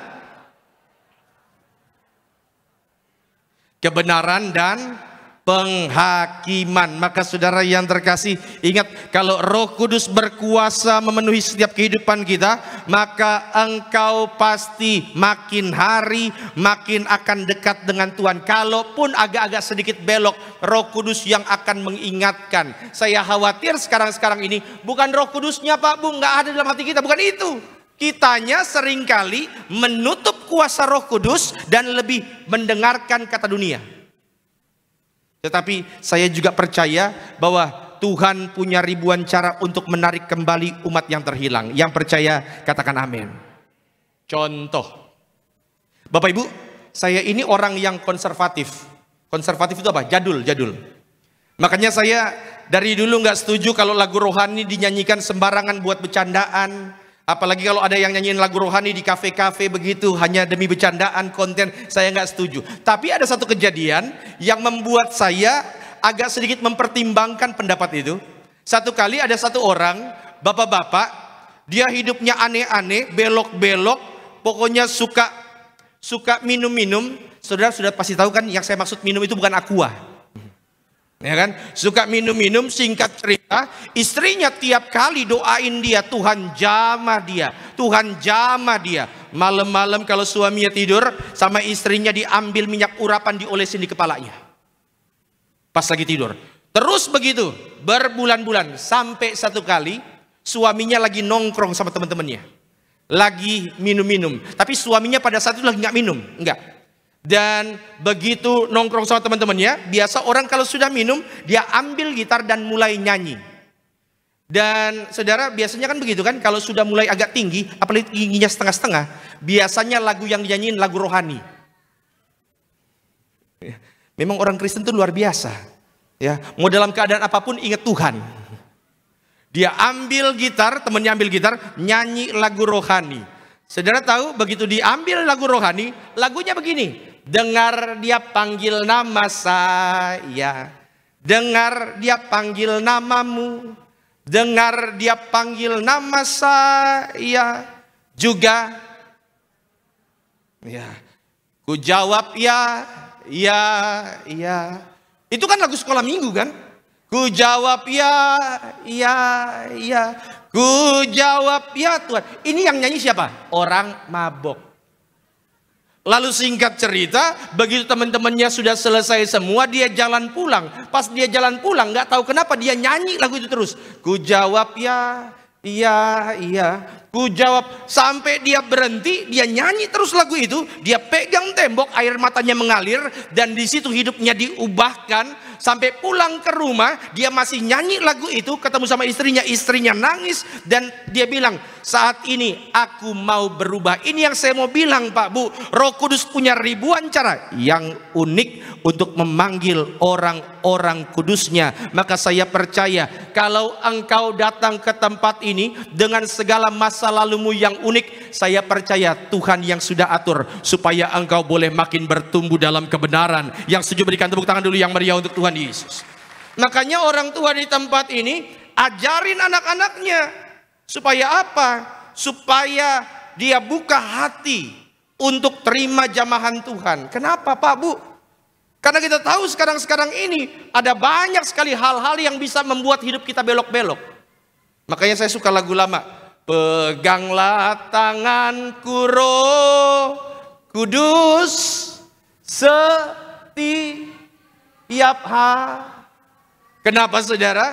kebenaran dan penghakiman. Maka saudara yang terkasih, ingat, kalau Roh Kudus berkuasa memenuhi setiap kehidupan kita, maka engkau pasti makin hari makin akan dekat dengan Tuhan. Kalaupun agak-agak sedikit belok, Roh Kudus yang akan mengingatkan. Saya khawatir sekarang ini bukan Roh Kudusnya Pak Bu, nggak ada dalam hati kita, bukan itu. Kitanya seringkali menutup kuasa Roh Kudus dan lebih mendengarkan kata dunia. Tetapi saya juga percaya bahwa Tuhan punya ribuan cara untuk menarik kembali umat yang terhilang. Yang percaya katakan amin. Contoh, Bapak Ibu, saya ini orang yang konservatif. Konservatif itu apa? Jadul. Makanya saya dari dulu nggak setuju kalau lagu rohani dinyanyikan sembarangan buat bercandaan. Apalagi kalau ada yang nyanyiin lagu rohani di kafe-kafe begitu, hanya demi bercandaan, konten, saya nggak setuju. Tapi ada satu kejadian yang membuat saya agak sedikit mempertimbangkan pendapat itu. Satu kali ada satu orang, bapak-bapak, dia hidupnya aneh-aneh, belok-belok, pokoknya suka minum-minum. Saudara sudah pasti tahu kan, yang saya maksud minum itu bukan aqua. Ya kan, suka minum-minum. Singkat cerita, istrinya tiap kali doain dia, Tuhan jamah dia. Malam-malam kalau suaminya tidur, sama istrinya diambil minyak urapan, diolesin di kepalanya pas lagi tidur. Terus begitu berbulan-bulan, sampai satu kali suaminya lagi nongkrong sama teman-temannya, lagi minum-minum, tapi suaminya pada saat itu lagi nggak minum, enggak. Dan begitu nongkrong sama teman-temannya, biasa orang kalau sudah minum, dia ambil gitar dan mulai nyanyi. Dan saudara biasanya kan begitu kan, kalau sudah mulai agak tinggi, apalagi tingginya setengah-setengah, biasanya lagu yang dinyanyiin lagu rohani. Memang orang Kristen itu luar biasa. Ya, mau dalam keadaan apapun ingat Tuhan. Dia ambil gitar, temannya ambil gitar, nyanyi lagu rohani. Saudara tahu, begitu diambil lagu rohani, lagunya begini. Dengar dia panggil nama saya, dengar dia panggil namamu, dengar dia panggil nama saya juga. Ya, ku jawab ya. Itu kan lagu sekolah minggu kan? Ku jawab ya. Ku jawab ya Tuhan. Ini yang nyanyi siapa? Orang mabok. Lalu singkat cerita, begitu teman-temannya sudah selesai semua, dia jalan pulang. Pas dia jalan pulang, nggak tahu kenapa dia nyanyi lagu itu terus. Ku jawab ya, iya. Ku jawab, sampai dia berhenti, dia nyanyi terus lagu itu. Dia pegang tembok, air matanya mengalir, dan di situ hidupnya diubahkan. Sampai pulang ke rumah, dia masih nyanyi lagu itu, ketemu sama istrinya nangis, dan dia bilang, saat ini aku mau berubah. Ini yang saya mau bilang Pak Bu, Roh Kudus punya ribuan cara yang unik untuk memanggil orang-orang kudusnya. Maka saya percaya, kalau engkau datang ke tempat ini dengan segala masa lalumu yang unik, saya percaya Tuhan yang sudah atur supaya engkau boleh makin bertumbuh dalam kebenaran. Yang setuju berikan tepuk tangan dulu yang meriah untuk Tuhan Yesus. Makanya orang tua di tempat ini ajarin anak-anaknya supaya apa? Supaya dia buka hati untuk terima jamahan Tuhan. Kenapa Pak Bu? Karena kita tahu sekarang ini ada banyak sekali hal-hal yang bisa membuat hidup kita belok-belok. Makanya saya suka lagu lama. Peganglah tanganku Roh Kudus setiap hari. Kenapa saudara?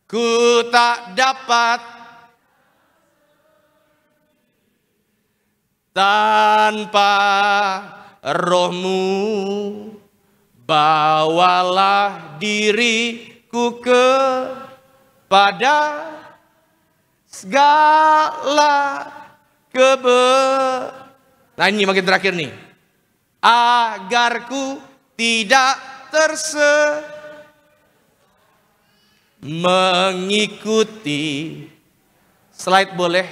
Ku tak dapat tanpa Roh-Mu. Bawalah diriku kepada segala Nah ini makin terakhir nih. Agar ku tidak mengikuti. Slide boleh.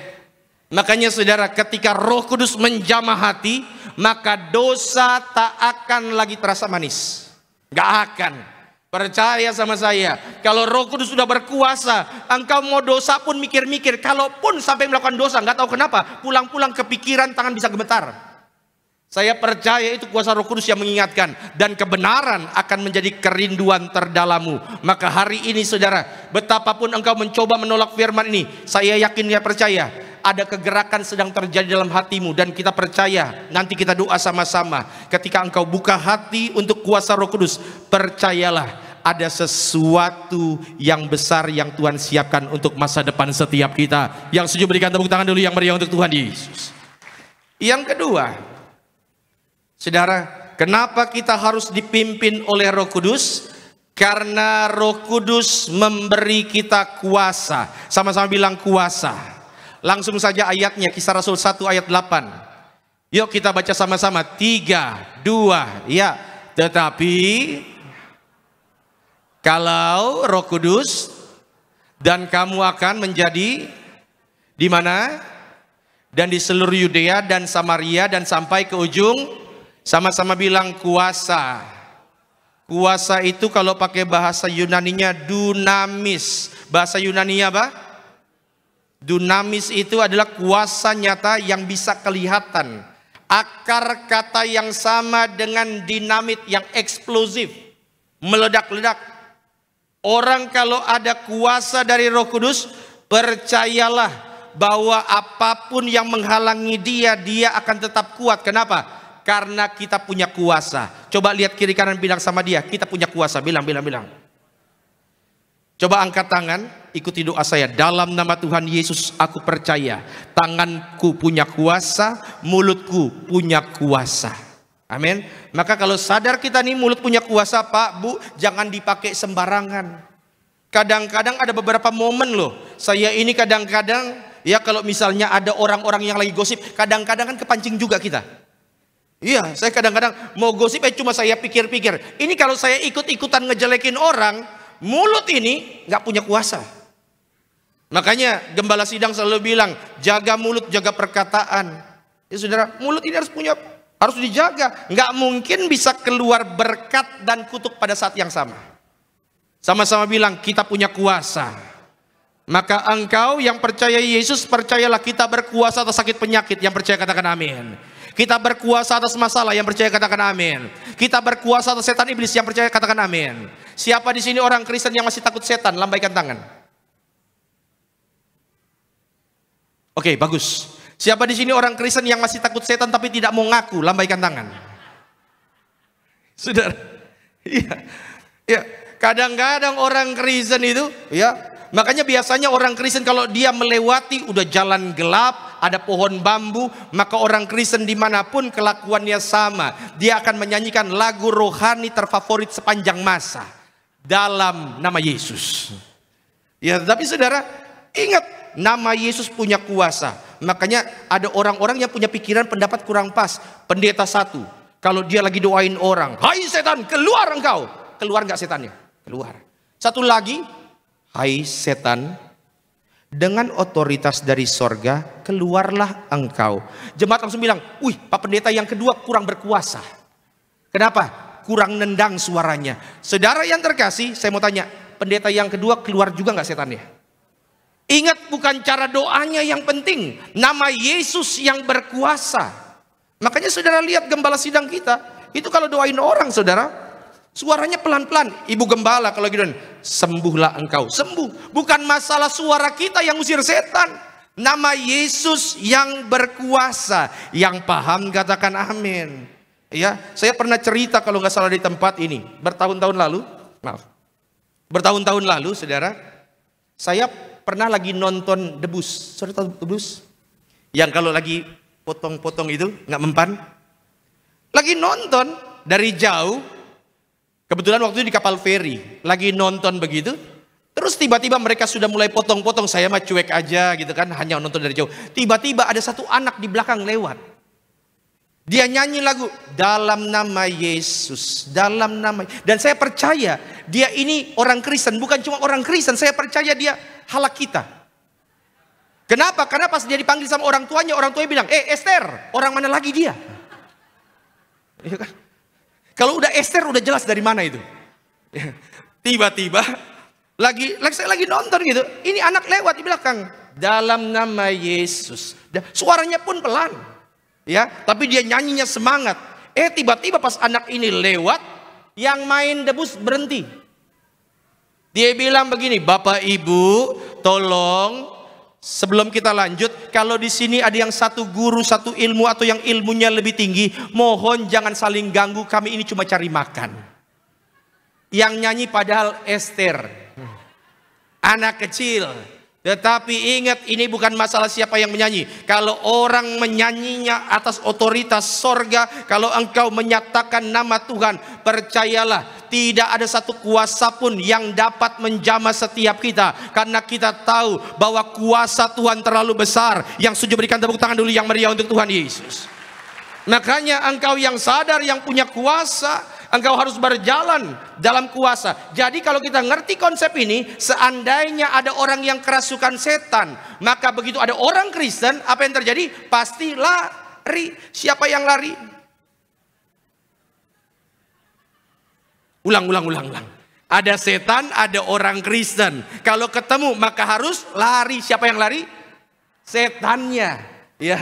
Makanya saudara, ketika Roh Kudus menjamah hati, maka dosa tak akan lagi terasa manis. Gak akan. Percaya sama saya, kalau Roh Kudus sudah berkuasa, engkau mau dosa pun mikir-mikir. Kalaupun sampai melakukan dosa, nggak tahu kenapa, pulang-pulang kepikiran, tangan bisa gemetar. Saya percaya itu kuasa Roh Kudus yang mengingatkan, dan kebenaran akan menjadi kerinduan terdalammu. Maka hari ini saudara, betapapun engkau mencoba menolak firman ini, saya yakin ya percaya, ada kegerakan sedang terjadi dalam hatimu. Dan kita percaya, nanti kita doa sama-sama. Ketika engkau buka hati untuk kuasa Roh Kudus, percayalah, ada sesuatu yang besar yang Tuhan siapkan untuk masa depan setiap kita. Yang setuju berikan tepuk tangan dulu yang meriah untuk Tuhan Yesus. Yang kedua, saudara, kenapa kita harus dipimpin oleh Roh Kudus? Karena Roh Kudus memberi kita kuasa. Sama-sama bilang kuasa. Langsung saja ayatnya, Kisah Rasul 1 ayat 8. Yuk kita baca sama-sama. 3, 2, ya. Tetapi kalau Roh Kudus, dan kamu akan menjadi di mana? Dan di seluruh Yudea dan Samaria dan sampai ke ujung. Sama-sama bilang kuasa. Kuasa itu kalau pakai bahasa Yunaninya dunamis. Bahasa Yunaninya apa? Dunamis itu adalah kuasa nyata yang bisa kelihatan. Akar kata yang sama dengan dinamit yang eksplosif, meledak-ledak. Orang kalau ada kuasa dari Roh Kudus, percayalah bahwa apapun yang menghalangi dia akan tetap kuat. Kenapa? Karena kita punya kuasa. Coba lihat kiri kanan, bilang sama dia, kita punya kuasa. Bilang. Coba angkat tangan, ikuti doa saya. Dalam nama Tuhan Yesus, aku percaya tanganku punya kuasa, mulutku punya kuasa. Amin. Maka kalau sadar kita nih mulut punya kuasa, Pak, Bu, jangan dipakai sembarangan. Kadang-kadang ada beberapa momen loh. Saya ini kadang-kadang, ya kalau misalnya ada orang-orang yang lagi gosip, kadang-kadang kan kepancing juga kita. Iya, saya kadang-kadang mau gosip, cuma saya pikir-pikir. Ini kalau saya ikut-ikutan ngejelekin orang, mulut ini nggak punya kuasa. Makanya gembala sidang selalu bilang, jaga mulut, jaga perkataan. Ya saudara, mulut ini harus dijaga. Nggak mungkin bisa keluar berkat dan kutuk pada saat yang sama. Sama-sama bilang, kita punya kuasa. Maka engkau yang percaya Yesus, percayalah kita berkuasa atas sakit penyakit. Yang percaya katakan amin. Kita berkuasa atas masalah, yang percaya katakan amin. Kita berkuasa atas setan iblis, yang percaya katakan amin. Siapa di sini orang Kristen yang masih takut setan? Lambaikan tangan. Oke, bagus. Siapa di sini orang Kristen yang masih takut setan tapi tidak mau ngaku? Lambaikan tangan. Saudara, iya. Kadang-kadang orang Kristen itu, ya. Makanya biasanya orang Kristen kalau dia melewati udah jalan gelap, ada pohon bambu, maka orang Kristen dimanapun kelakuannya sama. Dia akan menyanyikan lagu rohani terfavorit sepanjang masa, dalam nama Yesus. Ya, tapi saudara, ingat, nama Yesus punya kuasa. Makanya ada orang-orang yang punya pikiran pendapat kurang pas. Pendeta satu, kalau dia lagi doain orang, hai setan, keluar engkau. Keluar nggak setannya? Keluar. Satu lagi, hai setan, dengan otoritas dari sorga, keluarlah engkau. Jemaat langsung bilang, wih, Pak Pendeta yang kedua kurang berkuasa. Kenapa? Kurang nendang suaranya. Saudara yang terkasih, saya mau tanya, pendeta yang kedua keluar juga nggak setannya? Ingat, bukan cara doanya yang penting, nama Yesus yang berkuasa. Makanya saudara lihat gembala sidang kita, itu kalau doain orang saudara, Suaranya pelan-pelan. Ibu gembala kalau gitu, sembuhlah engkau. Sembuh. Bukan masalah suara kita yang usir setan. Nama Yesus yang berkuasa. Yang paham katakan amin. Ya, saya pernah cerita kalau nggak salah di tempat ini bertahun-tahun lalu, bertahun-tahun lalu, saudara, saya pernah lagi nonton debus. Saudara tahu debus? Yang kalau lagi potong-potong itu nggak mempan. Lagi nonton dari jauh, kebetulan waktu itu di kapal feri, lagi nonton begitu. Terus tiba-tiba mereka sudah mulai potong-potong, saya mah cuek aja gitu kan, hanya nonton dari jauh. Tiba-tiba ada satu anak di belakang lewat. Dia nyanyi lagu dalam nama Yesus, dalam nama. Dan saya percaya dia ini orang Kristen, bukan cuma orang Kristen, saya percaya dia halak kita. Kenapa? Karena pas dia dipanggil sama orang tuanya bilang, Esther, orang mana lagi dia? Ya kan? Kalau udah Esther udah jelas dari mana itu. Tiba-tiba saya lagi nonton gitu, ini anak lewat di belakang, dalam nama Yesus. Suaranya pun pelan. Ya, tapi dia nyanyinya semangat. Tiba-tiba pas anak ini lewat, yang main debus berhenti. Dia bilang begini, Bapak Ibu, tolong sebelum kita lanjut, kalau di sini ada yang satu guru, satu ilmu atau yang ilmunya lebih tinggi, mohon jangan saling ganggu, kami ini cuma cari makan. Yang nyanyi padahal Esther, anak kecil. Tetapi ingat, ini bukan masalah siapa yang menyanyi. Kalau orang menyanyinya atas otoritas sorga, kalau engkau menyatakan nama Tuhan, percayalah tidak ada satu kuasa pun yang dapat menjamah setiap kita. Karena kita tahu bahwa kuasa Tuhan terlalu besar. Yang setuju berikan tepuk tangan dulu yang meriah untuk Tuhan Yesus. Makanya engkau yang sadar, yang punya kuasa, engkau harus berjalan dalam kuasa. Jadi kalau kita ngerti konsep ini, seandainya ada orang yang kerasukan setan, maka begitu ada orang Kristen, apa yang terjadi? Pasti lari. Siapa yang lari? Ulang. Ada setan, ada orang Kristen. Kalau ketemu maka harus lari. Siapa yang lari? Setannya. Ya.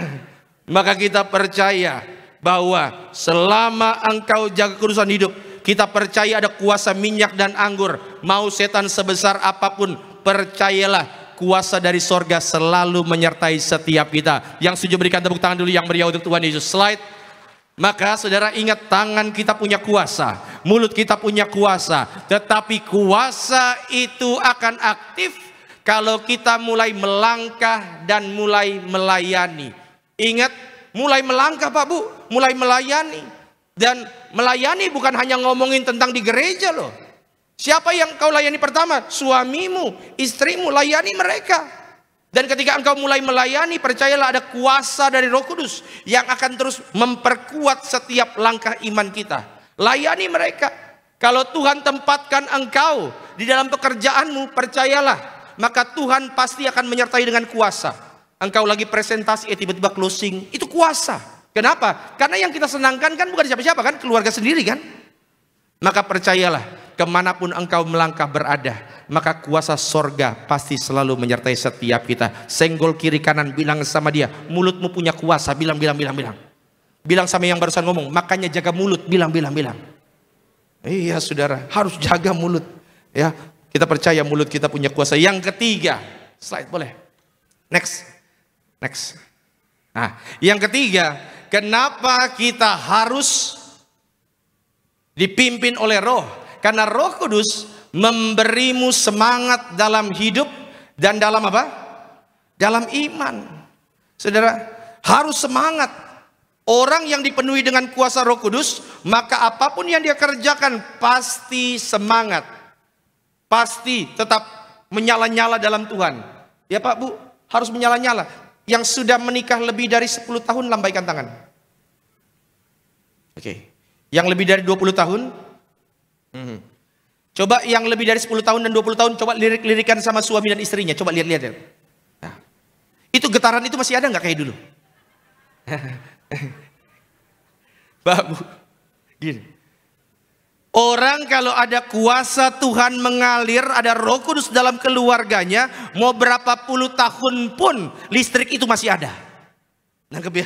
Maka kita percaya bahwa selama engkau jaga kudusan hidup, kita percaya ada kuasa minyak dan anggur. Mau setan sebesar apapun, percayalah kuasa dari sorga selalu menyertai setiap kita. Yang setuju berikan tepuk tangan dulu yang meriah untuk Tuhan Yesus. Slide. Maka saudara ingat, tangan kita punya kuasa, mulut kita punya kuasa, tetapi kuasa itu akan aktif kalau kita mulai melangkah dan mulai melayani. Ingat, mulai melangkah Pak Bu, mulai melayani. Dan melayani bukan hanya ngomongin tentang di gereja loh. Siapa yang kau layani pertama? Suamimu, istrimu, layani mereka. Dan ketika engkau mulai melayani, percayalah ada kuasa dari Roh Kudus yang akan terus memperkuat setiap langkah iman kita. Layani mereka. Kalau Tuhan tempatkan engkau di dalam pekerjaanmu, percayalah, maka Tuhan pasti akan menyertai dengan kuasa. Engkau lagi presentasi, tiba-tiba closing, itu kuasa. Kenapa? Karena yang kita senangkan kan bukan siapa-siapa kan, keluarga sendiri kan. Maka percayalah, kemanapun engkau melangkah berada, maka kuasa sorga pasti selalu menyertai setiap kita. Senggol kiri kanan, bilang sama dia, mulutmu punya kuasa, bilang. Bilang sama yang barusan ngomong, makanya jaga mulut, bilang. Iya saudara, harus jaga mulut. Ya, kita percaya mulut kita punya kuasa. Yang ketiga, slide boleh. Next. Nah, yang ketiga, kenapa kita harus dipimpin oleh Roh? Karena Roh Kudus memberimu semangat dalam hidup dan dalam apa? Dalam iman. Saudara, harus semangat. Orang yang dipenuhi dengan kuasa Roh Kudus, maka apapun yang dia kerjakan pasti semangat. Pasti tetap menyala-nyala dalam Tuhan. Ya Pak Bu, harus menyala-nyala. Yang sudah menikah lebih dari 10 tahun, lambaikan tangan. Oke. Yang lebih dari 20 tahun? Coba yang lebih dari 10 tahun dan 20 tahun, coba lirik-lirikan sama suami dan istrinya. Coba lihat-lihat. Nah, itu getaran itu masih ada nggak kayak dulu? Pak Bu, gini. Orang kalau ada kuasa Tuhan mengalir, ada Roh Kudus dalam keluarganya, mau berapa puluh tahun pun listrik itu masih ada. Nangkep ya?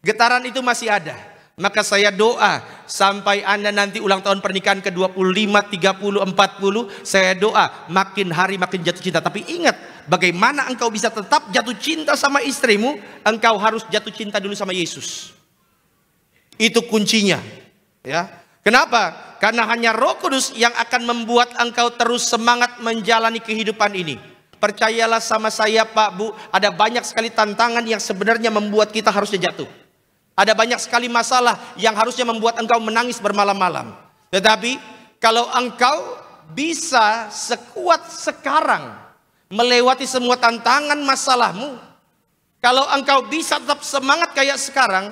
Getaran itu masih ada. Maka saya doa sampai Anda nanti ulang tahun pernikahan ke-25, 30, 40, saya doa makin hari makin jatuh cinta. Tapi ingat, bagaimana engkau bisa tetap jatuh cinta sama istrimu? Engkau harus jatuh cinta dulu sama Yesus. Itu kuncinya. Ya. Kenapa? Karena hanya Roh Kudus yang akan membuat engkau terus semangat menjalani kehidupan ini. Percayalah sama saya Pak Bu, ada banyak sekali tantangan yang sebenarnya membuat kita harusnya jatuh. Ada banyak sekali masalah yang harusnya membuat engkau menangis bermalam-malam. Tetapi kalau engkau bisa sekuat sekarang melewati semua tantangan masalahmu, kalau engkau bisa tetap semangat kayak sekarang,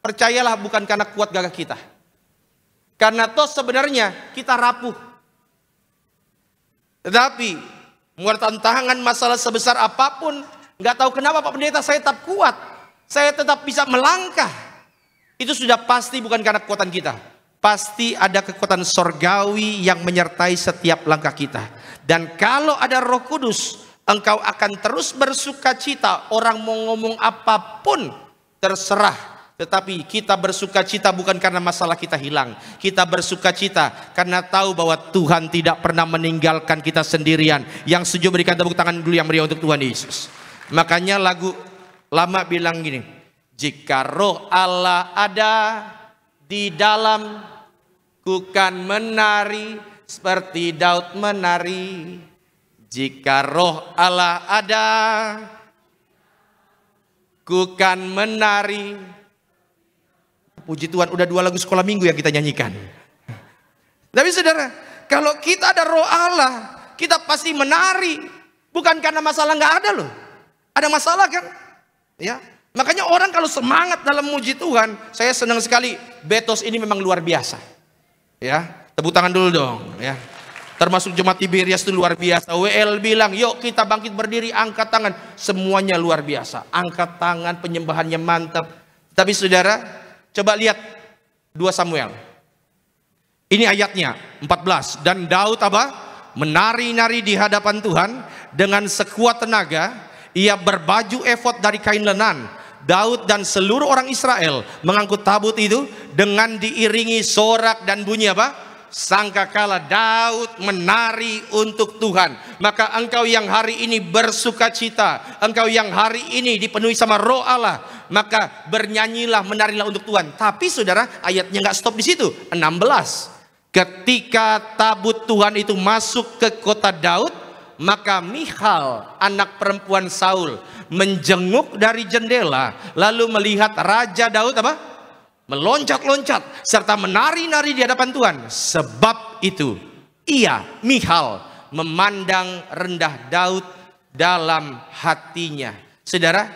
percayalah bukan karena kuat gagah kita. Karena toh sebenarnya kita rapuh. Tetapi muat tantangan masalah sebesar apapun, nggak tahu kenapa Pak Pendeta saya tetap kuat. Saya tetap bisa melangkah. Itu sudah pasti bukan karena kekuatan kita. Pasti ada kekuatan sorgawi yang menyertai setiap langkah kita. Dan kalau ada Roh Kudus, engkau akan terus bersuka cita. Orang mau ngomong apapun terserah. Tetapi kita bersuka cita bukan karena masalah kita hilang. Kita bersuka cita karena tahu bahwa Tuhan tidak pernah meninggalkan kita sendirian. Yang setuju berikan tepuk tangan dulu yang meriah untuk Tuhan Yesus. Makanya lagu lama bilang gini, jika Roh Allah ada di dalam, ku kan menari seperti Daud menari. Jika Roh Allah ada, ku kan menari. Puji Tuhan, udah 2 lagu sekolah minggu yang kita nyanyikan. Tapi saudara, kalau kita ada Roh Allah, kita pasti menari. Bukan karena masalah nggak ada loh. Ada masalah kan? Ya, makanya orang kalau semangat dalam muji Tuhan, saya senang sekali. Betos ini memang luar biasa. Ya, tepuk tangan dulu dong. Ya, termasuk jemaat Tiberias itu luar biasa. WL bilang, yuk kita bangkit berdiri, angkat tangan. Semuanya luar biasa. Angkat tangan, penyembahannya mantap. Tapi saudara, coba lihat 2 Samuel. Ini ayatnya 14. Dan Daud apa? Menari-nari di hadapan Tuhan dengan sekuat tenaga. Ia berbaju efod dari kain lenan. Daud dan seluruh orang Israel mengangkut tabut itu dengan diiringi sorak dan bunyi apa? Sangkakala. Daud menari untuk Tuhan. Maka engkau yang hari ini bersuka cita, engkau yang hari ini dipenuhi sama Roh Allah, maka bernyanyilah, menarilah untuk Tuhan. Tapi saudara, ayatnya nggak stop di situ. 16. Ketika tabut Tuhan itu masuk ke kota Daud, maka Michal, anak perempuan Saul, menjenguk dari jendela, lalu melihat Raja Daud apa? Meloncat-loncat serta menari-nari di hadapan Tuhan. Sebab itu ia, Michal, memandang rendah Daud dalam hatinya. Saudara,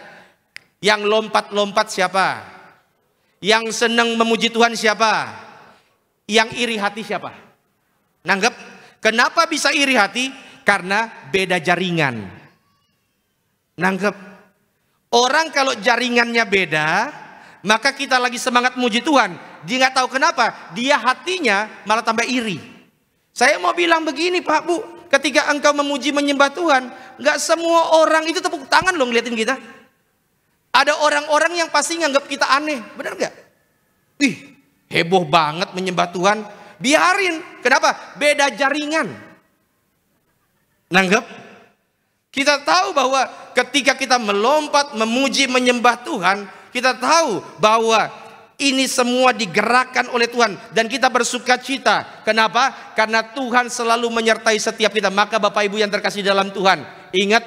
yang lompat-lompat siapa? Yang senang memuji Tuhan siapa? Yang iri hati siapa? Nanggap? Kenapa bisa iri hati? Karena beda jaringan. Nanggep. Orang kalau jaringannya beda, maka kita lagi semangat muji Tuhan, dia nggak tahu kenapa, dia hatinya malah tambah iri. Saya mau bilang begini Pak Bu, ketika engkau memuji menyembah Tuhan, nggak semua orang itu tepuk tangan loh ngeliatin kita. Ada orang-orang yang pasti nganggap kita aneh, benar nggak? Ih, heboh banget menyembah Tuhan. Biarin. Kenapa? Beda jaringan. Nanggap? Kita tahu bahwa ketika kita melompat, memuji, menyembah Tuhan, kita tahu bahwa ini semua digerakkan oleh Tuhan dan kita bersuka cita. Kenapa? Karena Tuhan selalu menyertai setiap kita. Maka Bapak Ibu yang terkasih dalam Tuhan, ingat,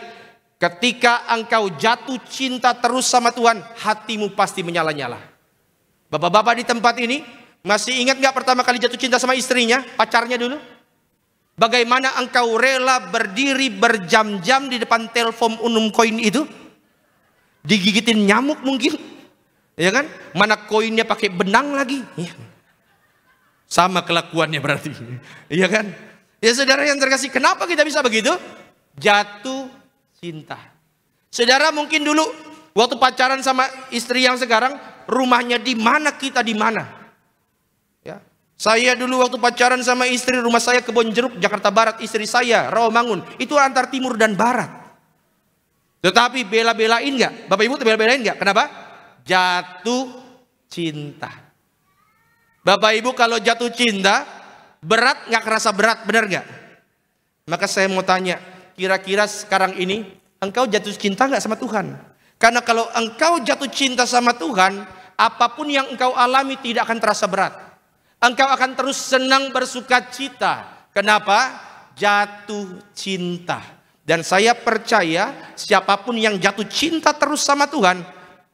ketika engkau jatuh cinta terus sama Tuhan, hatimu pasti menyala-nyala. Bapak-bapak di tempat ini, masih ingat gak pertama kali jatuh cinta sama istrinya, pacarnya dulu? Bagaimana engkau rela berdiri berjam-jam di depan telepon Unum koin itu? Digigitin nyamuk mungkin, ya kan? Mana koinnya pakai benang lagi? Ya. Sama kelakuannya berarti, iya kan? Ya saudara yang terkasih, kenapa kita bisa begitu? Jatuh cinta. Saudara mungkin dulu waktu pacaran sama istri yang sekarang, rumahnya di mana, kita di mana? Saya dulu waktu pacaran sama istri, rumah saya Kebonjeruk, Jakarta Barat. Istri saya Rawamangun. Itu antar timur dan barat. Tetapi bela-belain nggak? Bapak Ibu bela-belain nggak? Kenapa? Jatuh cinta. Bapak Ibu kalau jatuh cinta, berat nggak kerasa berat, benar nggak? Maka saya mau tanya, kira-kira sekarang ini engkau jatuh cinta nggak sama Tuhan? Karena kalau engkau jatuh cinta sama Tuhan, apapun yang engkau alami tidak akan terasa berat. Engkau akan terus senang bersuka cita. Kenapa? Jatuh cinta. Dan saya percaya siapapun yang jatuh cinta terus sama Tuhan,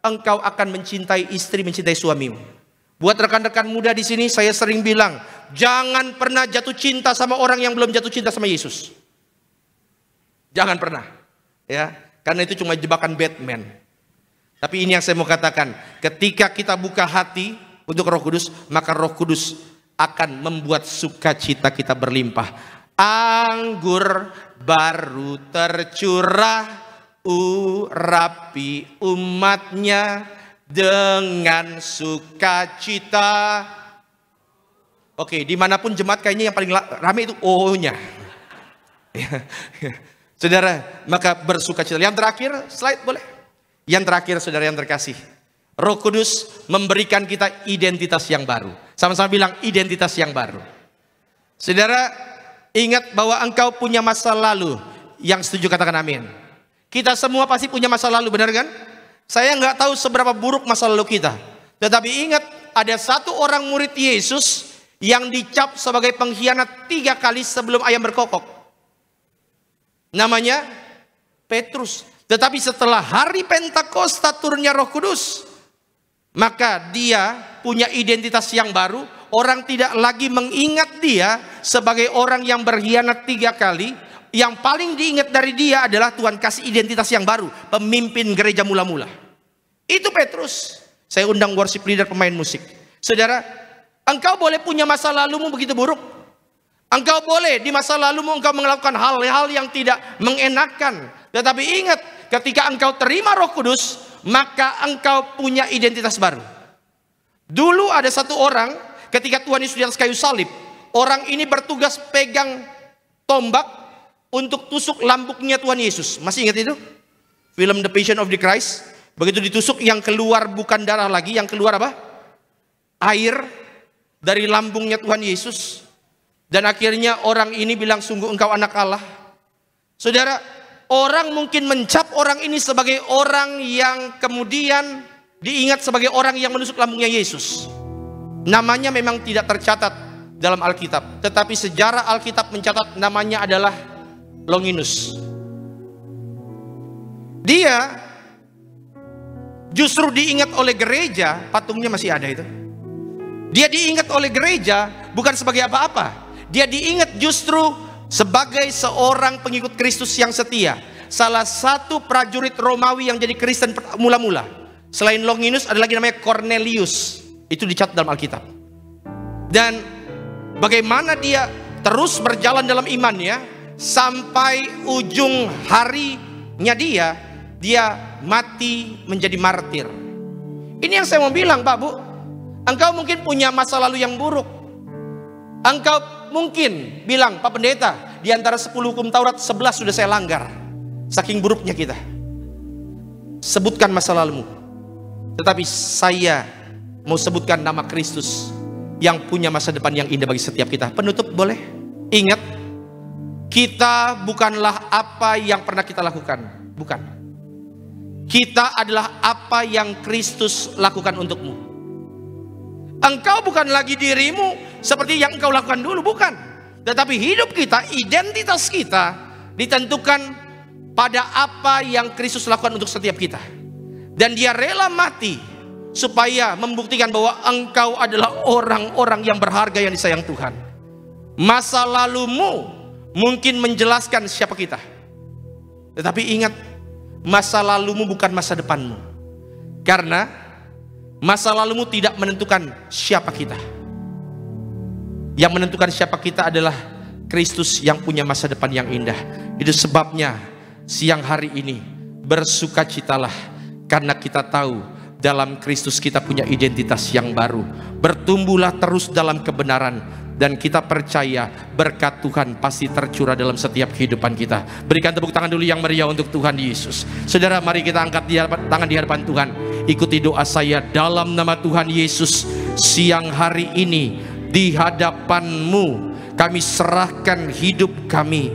engkau akan mencintai istri, mencintai suamimu. Buat rekan-rekan muda di sini, saya sering bilang, jangan pernah jatuh cinta sama orang yang belum jatuh cinta sama Yesus. Jangan pernah, ya, karena itu cuma jebakan Batman. Tapi ini yang saya mau katakan, ketika kita buka hati untuk Roh Kudus, maka Roh Kudus akan membuat sukacita kita berlimpah. Anggur baru tercurah, urapi umatnya dengan sukacita. Oke, dimanapun jemaat kayaknya yang paling rame itu O-nya. Saudara, maka bersukacita. Yang terakhir, slide boleh? Yang terakhir, saudara yang terkasih, Roh Kudus memberikan kita identitas yang baru. Sama-sama bilang identitas yang baru. Saudara, ingat bahwa engkau punya masa lalu. Yang setuju katakan amin. Kita semua pasti punya masa lalu, benar kan? Saya nggak tahu seberapa buruk masa lalu kita. Tetapi ingat, ada satu orang murid Yesus yang dicap sebagai pengkhianat 3 kali sebelum ayam berkokok. Namanya Petrus. Tetapi setelah hari Pentakosta turunnya Roh Kudus, maka dia punya identitas yang baru. Orang tidak lagi mengingat dia sebagai orang yang berkhianat 3 kali. Yang paling diingat dari dia adalah Tuhan kasih identitas yang baru, pemimpin gereja mula-mula. Itu Petrus. Saya undang worship leader, pemain musik. Saudara, engkau boleh punya masa lalumu begitu buruk. Engkau boleh di masa lalumu engkau melakukan hal-hal yang tidak mengenakan. Tetapi ingat, ketika engkau terima Roh Kudus, maka engkau punya identitas baru. Dulu ada satu orang, ketika Tuhan Yesus di atas kayu salib, orang ini bertugas pegang tombak untuk tusuk lambungnya Tuhan Yesus. Masih ingat itu? Film The Passion of the Christ. Begitu ditusuk, yang keluar bukan darah lagi, yang keluar apa? Air dari lambungnya Tuhan Yesus. Dan akhirnya orang ini bilang, sungguh engkau anak Allah. Saudara, orang mungkin mencap orang ini sebagai orang yang kemudian diingat sebagai orang yang menusuk lambungnya Yesus. Namanya memang tidak tercatat dalam Alkitab, tetapi sejarah Alkitab mencatat namanya adalah Longinus. Dia justru diingat oleh gereja, patungnya masih ada itu. Dia diingat oleh gereja bukan sebagai apa-apa. Dia diingat justru sebagai seorang pengikut Kristus yang setia. Salah satu prajurit Romawi yang jadi Kristen mula-mula. Selain Longinus ada lagi namanya Cornelius. Itu dicatat dalam Alkitab. Dan bagaimana dia terus berjalan dalam imannya sampai ujung harinya dia mati menjadi martir. Ini yang saya mau bilang, Pak Bu. Engkau mungkin punya masa lalu yang buruk. Engkau mungkin bilang, Pak Pendeta, di antara 10 hukum Taurat 11 sudah saya langgar. Saking buruknya kita. Sebutkan masa lalumu. Tetapi saya mau sebutkan nama Kristus yang punya masa depan yang indah bagi setiap kita. Penutup boleh? Ingat, kita bukanlah apa yang pernah kita lakukan. Bukan. Kita adalah apa yang Kristus lakukan untukmu. Engkau bukan lagi dirimu seperti yang engkau lakukan dulu, bukan. Tetapi hidup kita, identitas kita ditentukan pada apa yang Kristus lakukan untuk setiap kita. Dan dia rela mati supaya membuktikan bahwa engkau adalah orang-orang yang berharga yang disayang Tuhan. Masa lalumu mungkin menjelaskan siapa kita. Tetapi ingat, masa lalumu bukan masa depanmu. Karena masa lalumu tidak menentukan siapa kita. Yang menentukan siapa kita adalah Kristus yang punya masa depan yang indah. Itu sebabnya siang hari ini bersukacitalah, karena kita tahu dalam Kristus kita punya identitas yang baru. Bertumbuhlah terus dalam kebenaran, dan kita percaya berkat Tuhan pasti tercurah dalam setiap kehidupan kita. Berikan tepuk tangan dulu yang meriah untuk Tuhan Yesus. Saudara, mari kita angkat tangan di hadapan Tuhan. Ikuti doa saya dalam nama Tuhan Yesus. siang hari ini di hadapan-Mu kami serahkan hidup kami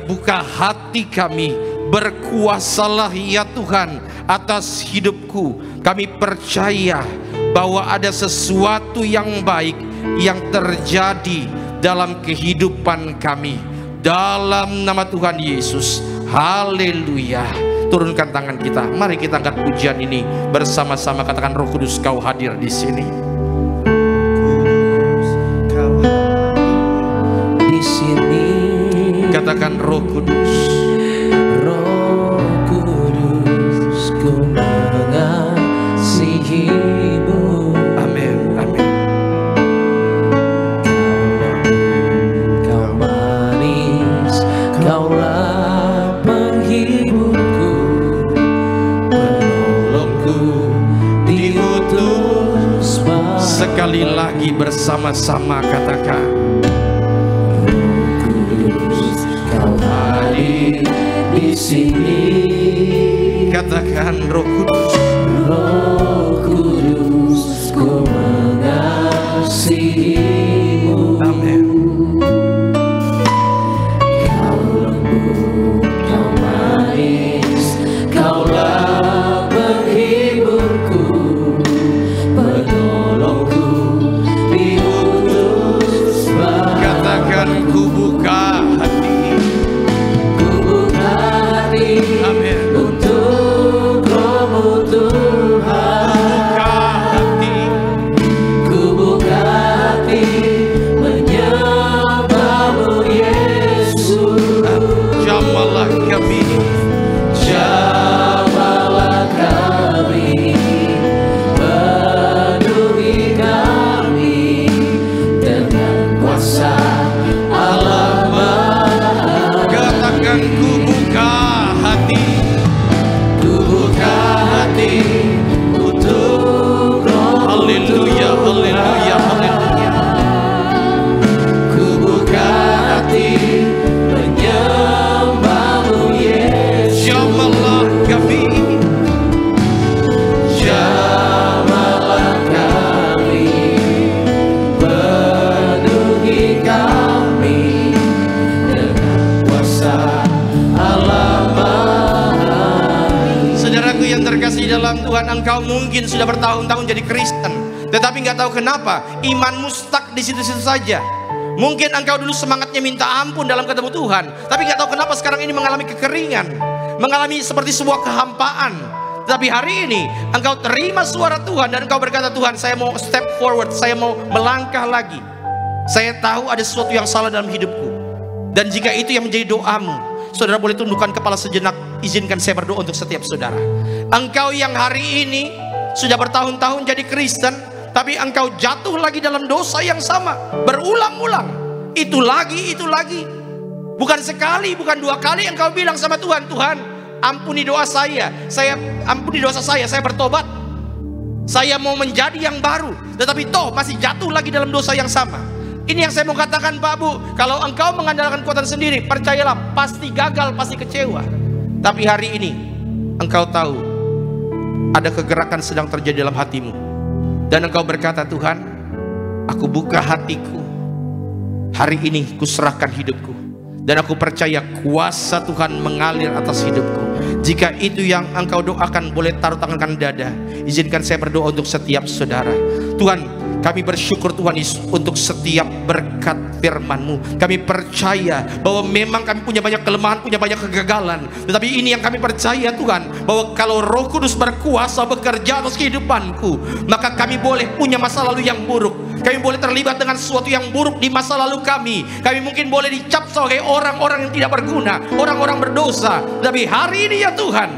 buka hati kami. Berkuasalah ya Tuhan atas hidupku. Kami percaya bahwa ada sesuatu yang baik yang terjadi dalam kehidupan kami, dalam nama Tuhan Yesus. Haleluya. Turunkan tangan kita, mari kita angkat pujian ini bersama-sama. Katakan, Roh Kudus, Kau hadir di sini. Di sini. Katakan, Roh Kudus, Roh Kudus, ku mengasihi-Mu. amin, amin. Kau manis, Kaulah penghiburku, penolongku, diutus padaku. Sekali lagi bersama-sama katakan, Kau hadir di sini. katakan, Roh Kudus, Roh Kudus, ku mengasihi-Mu. amin. Kau lembut, Kau manis, Kaulah penghiburku, penolongku, diutus padaku. Katakan, ku buka hati, Ku buka hati amin. untuk Roh-Mu Tuhan. Buka hati, Ku buka hati menyembah-Mu Yesus. jamalah kami, Jamalah kami, penuhi kami dengan kuasa Allah Maha. katakan, ku buka hati, Ku buka hati untuk Roh-Mu haleluya, haleluya, haleluya. Ku buka hati menyembah-Mu Yesus. Jamalah kami, Jamalah kami, penuhi kami dengan kuasa Allah Maha. saudaraku yang terkasih dalam Tuhan, engkau mungkin sudah bertahun-tahun jadi Kristen, tetapi nggak tahu kenapa imanmu stuck di situ-situ saja. Mungkin engkau dulu semangatnya minta ampun dalam ketemu Tuhan, tapi nggak tahu kenapa sekarang ini mengalami kekeringan, mengalami seperti sebuah kehampaan. Tapi hari ini engkau terima suara Tuhan dan engkau berkata, Tuhan, saya mau step forward, saya mau melangkah lagi. Saya tahu ada sesuatu yang salah dalam hidupku. Dan jika itu yang menjadi doamu, saudara boleh tundukkan kepala sejenak. Izinkan saya berdoa untuk setiap saudara. Engkau yang hari ini sudah bertahun-tahun jadi Kristen, tapi engkau jatuh lagi dalam dosa yang sama, berulang-ulang. Itu lagi, itu lagi. Bukan sekali, bukan dua kali engkau bilang sama Tuhan, Tuhan, ampuni doa saya ampuni dosa saya bertobat. Saya mau menjadi yang baru. Tetapi toh masih jatuh lagi dalam dosa yang sama. Ini yang saya mau katakan, Pak Bu, kalau engkau mengandalkan kekuatan sendiri, percayalah, pasti gagal, pasti kecewa. Tapi hari ini engkau tahu ada kegerakan sedang terjadi dalam hatimu, dan engkau berkata, Tuhan, aku buka hatiku, hari ini kuserahkan hidupku, dan aku percaya kuasa Tuhan mengalir atas hidupku. Jika itu yang engkau doakan, boleh taruh tangan kanan dada. Izinkan saya berdoa untuk setiap saudara. Tuhan, kami bersyukur Tuhan Yesus untuk setiap berkat firman-Mu. Kami percaya bahwa memang kami punya banyak kelemahan, punya banyak kegagalan, tetapi ini yang kami percaya Tuhan, bahwa kalau Roh Kudus berkuasa bekerja atas kehidupanku, maka kami boleh punya masa lalu yang buruk. Kami boleh terlibat dengan sesuatu yang buruk di masa lalu kami. Kami mungkin boleh dicap sebagai orang-orang yang tidak berguna, orang-orang berdosa. Tapi hari ini ya Tuhan,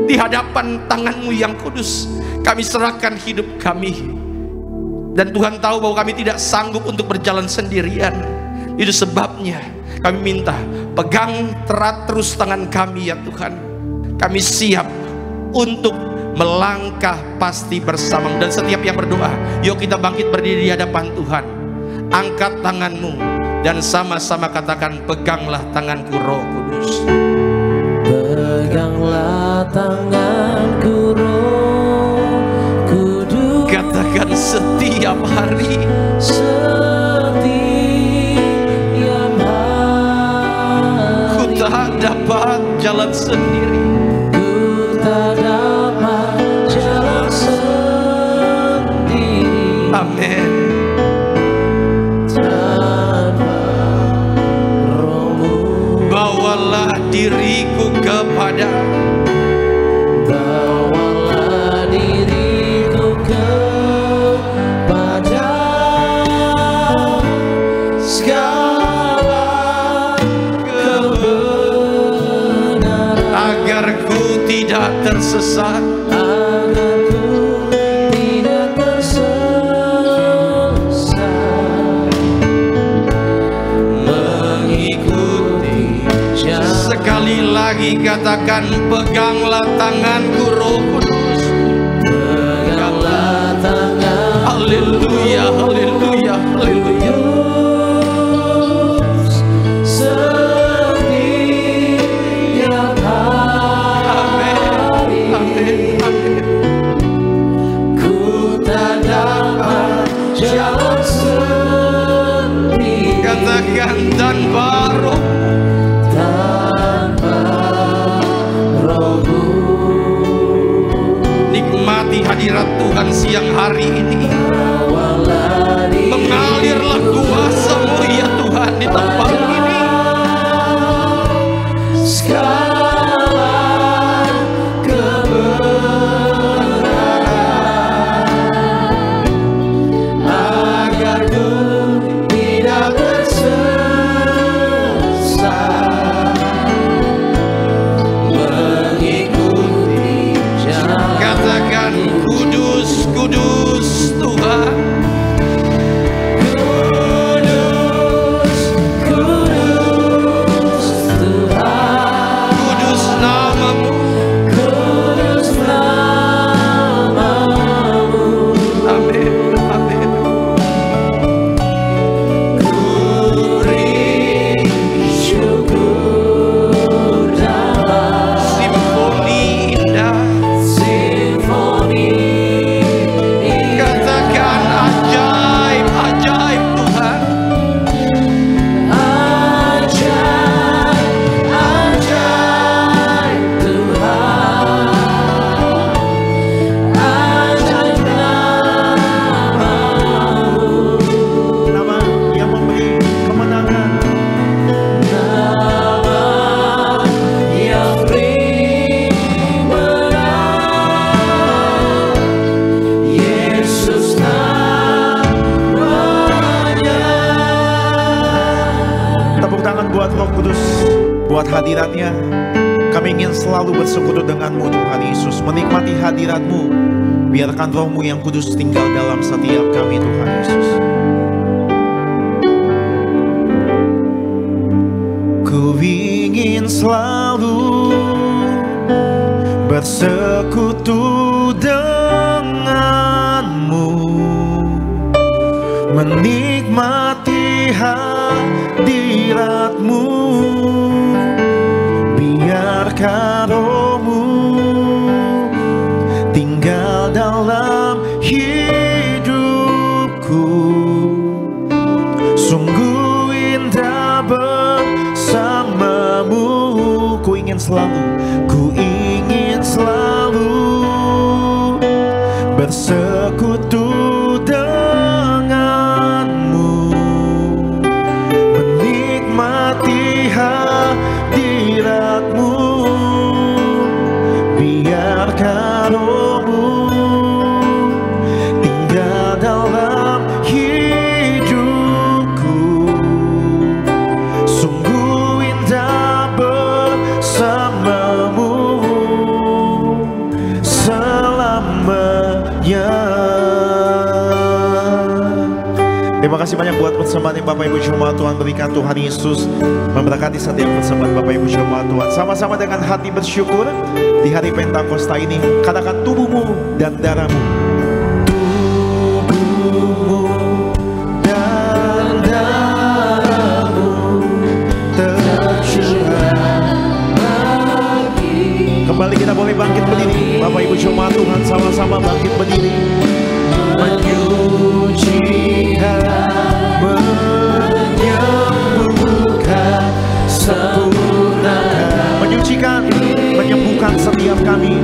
di hadapan tangan-Mu yang kudus, kami serahkan hidup kami. Dan Tuhan tahu bahwa kami tidak sanggup untuk berjalan sendirian. Itu sebabnya kami minta, pegang erat terus tangan kami ya Tuhan. Kami siap untuk melangkah pasti bersama. Dan setiap yang berdoa, yuk kita bangkit berdiri di hadapan Tuhan. Angkat tangan-Mu dan sama-sama katakan, peganglah tanganku Roh Kudus. Peganglah tanganku Roh Kudus. Katakan, setia setiap hari. Setiap hari Ku tak dapat jalan sendiri. ku tak dapat jalan sendiri. Amin. Tanpa Roh-Mu, Bawalah diriku kepada bawalah diriku kepada segala kebenaran, agar ku tidak tersesat. agar ku tidak tersesat, mengikuti jalan. Sekali lagi katakan, peganglah tanganku Roh Kudus. Peganglah tangan Haleluya, haleluya, haleluya. setiap Amin, hari. amin, amin. Ku tak dapat jalan sendiri. Katakan, tanpa Roh. Tanpa Roh-Mu, Nikmati hadirat Tuhan siang hari ini. bawalah Mengalirlah kuasa-Mu ya Tuhan di tempat ini. segala kebenaran, agar ku tidak tersesat, mengikuti jalan. Katakan, kudus, kudus Tuhan. Kudus, kudus Tuhan, Kudus nama-Mu. kudus nama-Mu. Amin, amin. Ku beri syukur dalam Simfoni indah. simfoni ini. Katakan, ajaib, ajaib Tuhan. Ajaib, ajaib Tuhan, ajaib nama-Mu, Nama yang memberi kemenangan. nama yang beri menang, Yesus namanya. Tepuk tangan buat Roh Kudus, buat hadiratnya. Kami ingin selalu bersekutu dengan-Mu Tuhan Yesus, menikmati hadirat-Mu. Biarkan Roh-Mu yang kudus tinggal dalam setiap kami Tuhan Yesus. Ku ingin selalu bersekutu dengan-Mu, menikmati hadirat-Mu. Biarkan Roh-Mu tinggal dalam hidupku. Sungguh indah bersama-Mu. Ku ingin selalu bersekutu dengan-Mu, menikmati hadirat-Mu. Biarkan Roh-Mu tinggal dalam hidupku. Sungguh indah bersama-Mu selamanya. Terima kasih banyak buat persembahan yang Bapak Ibu Jemaat Tuhan berikan. Tuhan Yesus memberkati setiap persembahan Bapak Ibu Jemaat Tuhan. Sama-sama dengan hati bersyukur di hari Pentakosta ini, katakan tubuhmu dan darahmu. Tubuhmu dan darahmu tercurah. Kembali kita boleh bangkit berdiri. Bapak Ibu Jemaat Tuhan sama-sama bangkit berdiri. Menyucikan menyucikan, menyembuhkan setiap kami.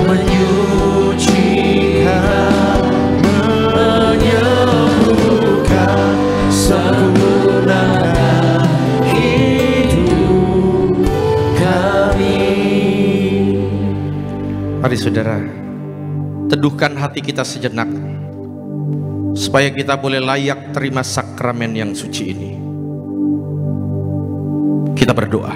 Menyucikan, menyembuhkan, sempurnakan hidup kami. Mari saudara, teduhkan hati kita sejenak, supaya kita boleh layak terima sakramen yang suci ini. Kita berdoa.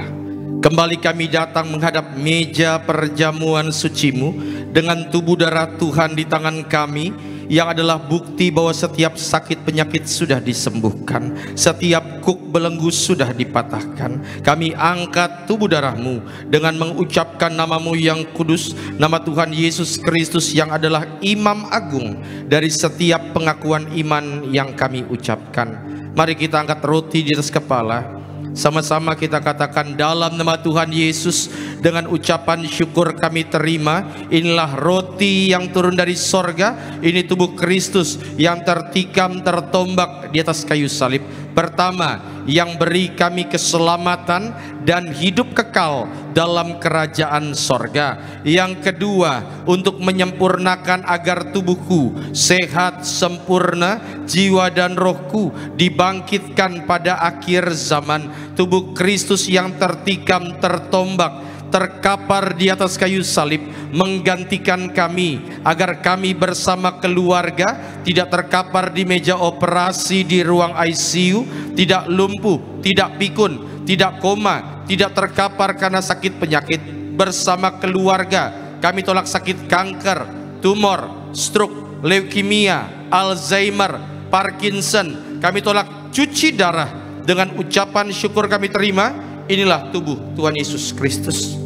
Kembali kami datang menghadap meja perjamuan suci-Mu dengan tubuh darah Tuhan di tangan kami, yang adalah bukti bahwa setiap sakit penyakit sudah disembuhkan, setiap kuk belenggu sudah dipatahkan. Kami angkat tubuh darah-Mu dengan mengucapkan nama-Mu yang kudus, nama Tuhan Yesus Kristus yang adalah Imam Agung dari setiap pengakuan iman yang kami ucapkan. Mari kita angkat roti di atas kepala. Sama-sama kita katakan, dalam nama Tuhan Yesus, dengan ucapan syukur kami terima. Inilah roti yang turun dari sorga, ini tubuh Kristus yang tertikam tertombak di atas kayu salib. Pertama, yang beri kami keselamatan dan hidup kekal dalam kerajaan sorga. Yang kedua, untuk menyempurnakan agar tubuhku sehat sempurna, jiwa dan rohku dibangkitkan pada akhir zaman. Tubuh Kristus yang tertikam tertombak, terkapar di atas kayu salib, menggantikan kami agar kami bersama keluarga tidak terkapar di meja operasi di ruang ICU, tidak lumpuh, tidak pikun, tidak koma, tidak terkapar karena sakit penyakit. Bersama keluarga kami tolak sakit kanker, tumor, stroke, leukemia, Alzheimer, Parkinson. Kami tolak cuci darah. Dengan ucapan syukur kami terima. Inilah tubuh Tuhan Yesus Kristus.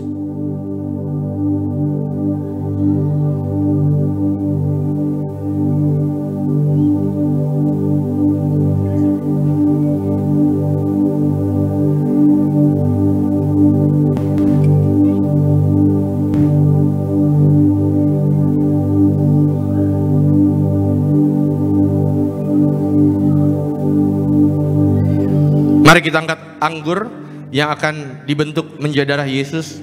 Mari kita angkat anggur yang akan dibentuk menjadi darah Yesus.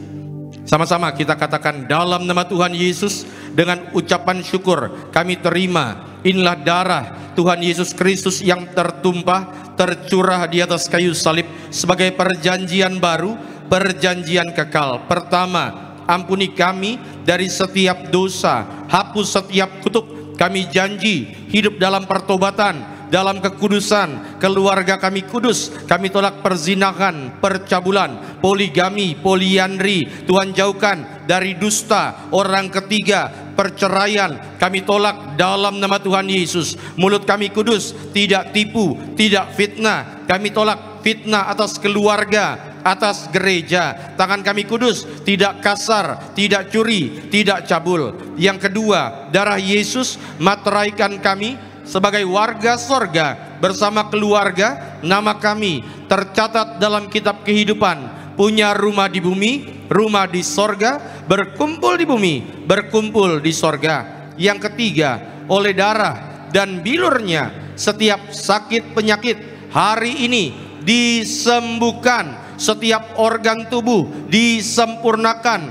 Sama-sama kita katakan, dalam nama Tuhan Yesus, dengan ucapan syukur kami terima. Inilah darah Tuhan Yesus Kristus yang tertumpah, tercurah di atas kayu salib sebagai perjanjian baru, perjanjian kekal. Pertama, ampuni kami dari setiap dosa, hapus setiap kutuk. Kami janji hidup dalam pertobatan, dalam kekudusan. Keluarga kami kudus. Kami tolak perzinahan, percabulan, poligami, poliandri. Tuhan jauhkan dari dusta, orang ketiga, perceraian. Kami tolak dalam nama Tuhan Yesus. Mulut kami kudus, tidak tipu, tidak fitnah. Kami tolak fitnah atas keluarga, atas gereja. Tangan kami kudus, tidak kasar, tidak curi, tidak cabul. Yang kedua, darah Yesus materaikan kami sebagai warga sorga. Bersama keluarga, nama kami tercatat dalam kitab kehidupan, punya rumah di bumi, rumah di sorga, berkumpul di bumi, berkumpul di sorga. Yang ketiga, oleh darah dan bilurnya setiap sakit penyakit hari ini disembuhkan, setiap organ tubuh disempurnakan,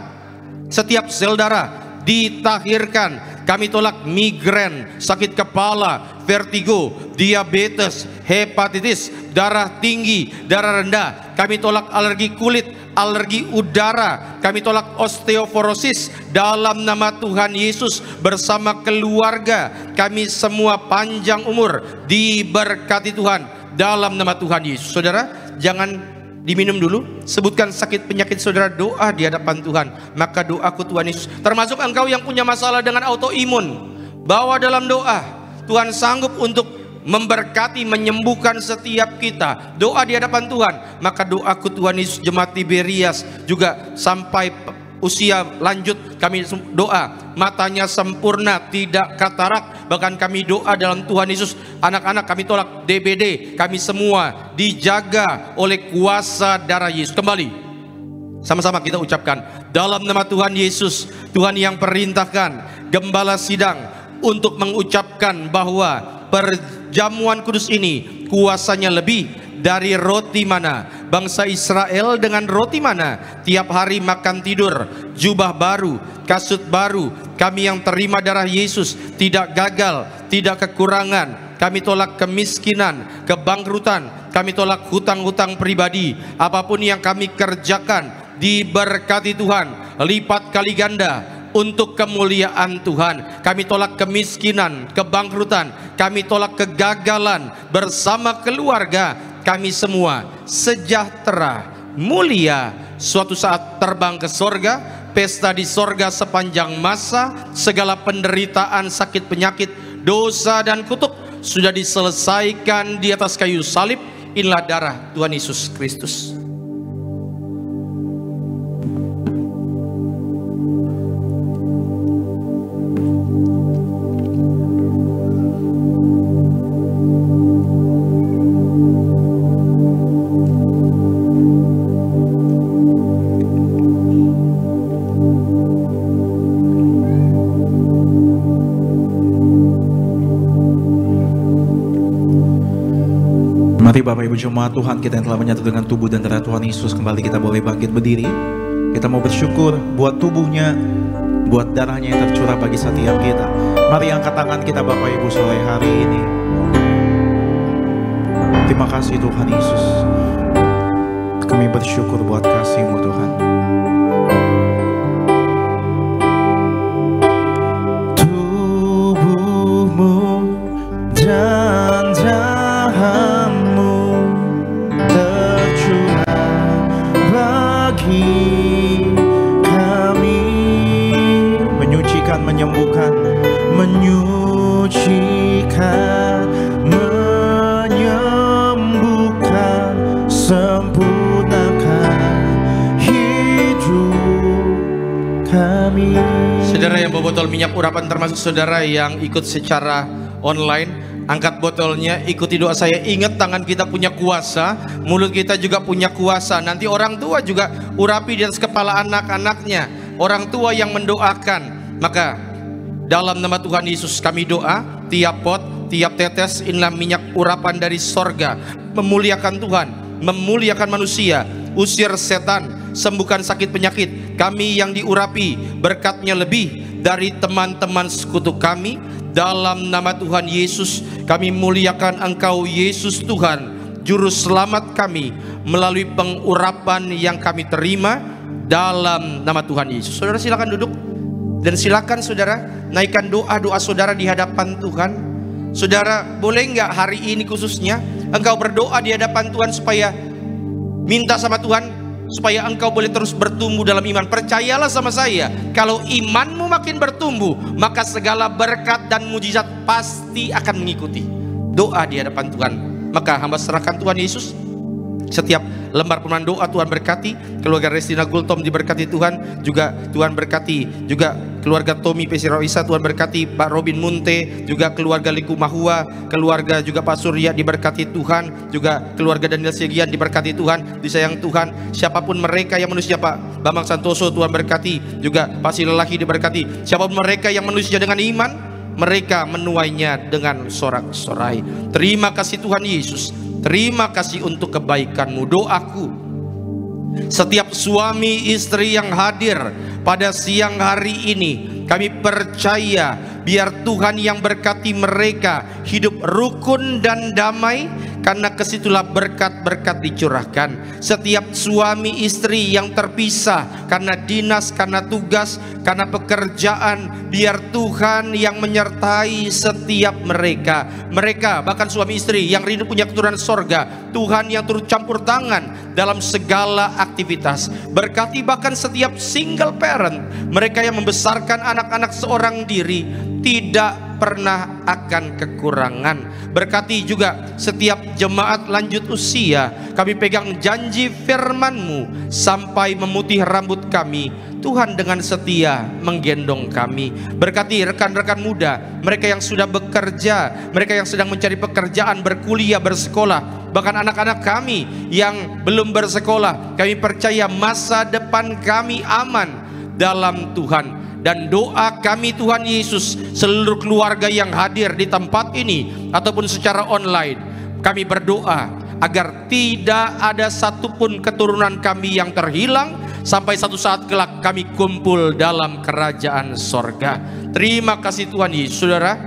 setiap sel darah ditahirkan. Kami tolak migrain, sakit kepala, vertigo, diabetes, hepatitis, darah tinggi, darah rendah. Kami tolak alergi kulit, alergi udara. Kami tolak osteoporosis dalam nama Tuhan Yesus. Bersama keluarga kami semua panjang umur, diberkati Tuhan dalam nama Tuhan Yesus. Saudara, jangan diminum dulu. Sebutkan sakit penyakit saudara, doa di hadapan Tuhan. Maka doaku Tuhan Yesus, termasuk engkau yang punya masalah dengan autoimun, bawa dalam doa. Tuhan sanggup untuk memberkati, menyembuhkan setiap kita. Doa di hadapan Tuhan. Maka doaku Tuhan Yesus, jemaat Tiberias juga sampai usia lanjut kami doa, matanya sempurna, tidak katarak. Bahkan kami doa dalam Tuhan Yesus, anak-anak kami tolak DBD, kami semua dijaga oleh kuasa darah Yesus. Kembali sama-sama kita ucapkan, dalam nama Tuhan Yesus, Tuhan yang perintahkan gembala sidang untuk mengucapkan bahwa perjamuan kudus ini kuasanya lebih dari roti mana? Bangsa Israel dengan roti mana? Tiap hari makan tidur, jubah baru, kasut baru. Kami yang terima darah Yesus tidak gagal, tidak kekurangan. Kami tolak kemiskinan, kebangkrutan. Kami tolak hutang-hutang pribadi. Apapun yang kami kerjakan diberkati Tuhan lipat kali ganda untuk kemuliaan Tuhan. Kami tolak kemiskinan, kebangkrutan. Kami tolak kegagalan bersama keluarga. Kami semua sejahtera, mulia, suatu saat terbang ke sorga, pesta di sorga sepanjang masa. Segala penderitaan, sakit, penyakit, dosa dan kutuk sudah diselesaikan di atas kayu salib. Inilah darah Tuhan Yesus Kristus. Mari Bapak Ibu jemaat Tuhan kita yang telah menyatu dengan tubuh dan darah Tuhan Yesus, kembali kita boleh bangkit berdiri. Kita mau bersyukur buat tubuhnya, buat darahnya yang tercurah bagi setiap kita. Mari angkat tangan kita Bapak Ibu sore hari ini. Terima kasih Tuhan Yesus. Kami bersyukur buat kasih-Mu Tuhan. Tubuh-Mu dan darah-Mu tercurah bagi kami, menyucikan, menyembuhkan, menyucikan, menyembuhkan, sempurnakan hidup kami. Saudara yang bawa botol minyak urapan, termasuk saudara yang ikut secara online, angkat botolnya, ikuti doa saya. Ingat, tangan kita punya kuasa, mulut kita juga punya kuasa. Nanti orang tua juga urapi di atas kepala anak-anaknya. Orang tua yang mendoakan. Maka dalam nama Tuhan Yesus kami doa, tiap pot, tiap tetes inilah minyak urapan dari sorga. Memuliakan Tuhan, memuliakan manusia, usir setan, sembuhkan sakit penyakit. Kami yang diurapi berkatnya lebih dari teman-teman sekutu kami. Dalam nama Tuhan Yesus kami muliakan Engkau Yesus Tuhan, Juru Selamat kami, melalui pengurapan yang kami terima dalam nama Tuhan Yesus. Saudara silakan duduk. Dan silakan saudara naikkan doa-doa saudara di hadapan Tuhan. Saudara boleh nggak hari ini khususnya engkau berdoa di hadapan Tuhan, supaya minta sama Tuhan supaya engkau boleh terus bertumbuh dalam iman. Percayalah sama saya, kalau imanmu makin bertumbuh, maka segala berkat dan mujizat pasti akan mengikuti. Doa di hadapan Tuhan. Maka hamba serahkan Tuhan Yesus. Setiap lembar firman doa Tuhan berkati. Keluarga Restina Gultom diberkati Tuhan. Juga Tuhan berkati juga keluarga Tommy Pesiraisa, Tuhan berkati Pak Robin Munte, juga keluarga Liku Mahua, keluarga juga Pak Surya diberkati Tuhan, juga keluarga Daniel Segian diberkati Tuhan, disayang Tuhan. Siapapun mereka yang menulisnya, Pak Bambang Santoso Tuhan berkati, juga Pak Silalahi diberkati. Siapapun mereka yang menulisnya dengan iman, mereka menuainya dengan sorak-sorai. Terima kasih Tuhan Yesus. Terima kasih untuk kebaikan-Mu. Doaku, setiap suami istri yang hadir pada siang hari ini, kami percaya biar Tuhan yang berkati mereka hidup rukun dan damai, karena kesitulah berkat-berkat dicurahkan. Setiap suami istri yang terpisah karena dinas, karena tugas, karena pekerjaan, biar Tuhan yang menyertai setiap mereka. Mereka bahkan suami istri yang rindu punya keturunan sorga, Tuhan yang turut campur tangan dalam segala aktivitas. Berkati bahkan setiap single parent, mereka yang membesarkan anak-anak seorang diri, tidak pernah akan kekurangan. Berkati juga setiap jemaat lanjut usia. Kami pegang janji firman-Mu sampai memutih rambut kami. Tuhan dengan setia menggendong kami. Berkati rekan-rekan muda, mereka yang sudah bekerja, mereka yang sedang mencari pekerjaan, berkuliah, bersekolah, bahkan anak-anak kami yang belum bersekolah. Kami percaya masa depan kami aman dalam Tuhan. Dan doa kami Tuhan Yesus, seluruh keluarga yang hadir di tempat ini ataupun secara online, kami berdoa agar tidak ada satupun keturunan kami yang terhilang, sampai satu saat kelak kami kumpul dalam kerajaan sorga. Terima kasih Tuhan Yesus. Saudara,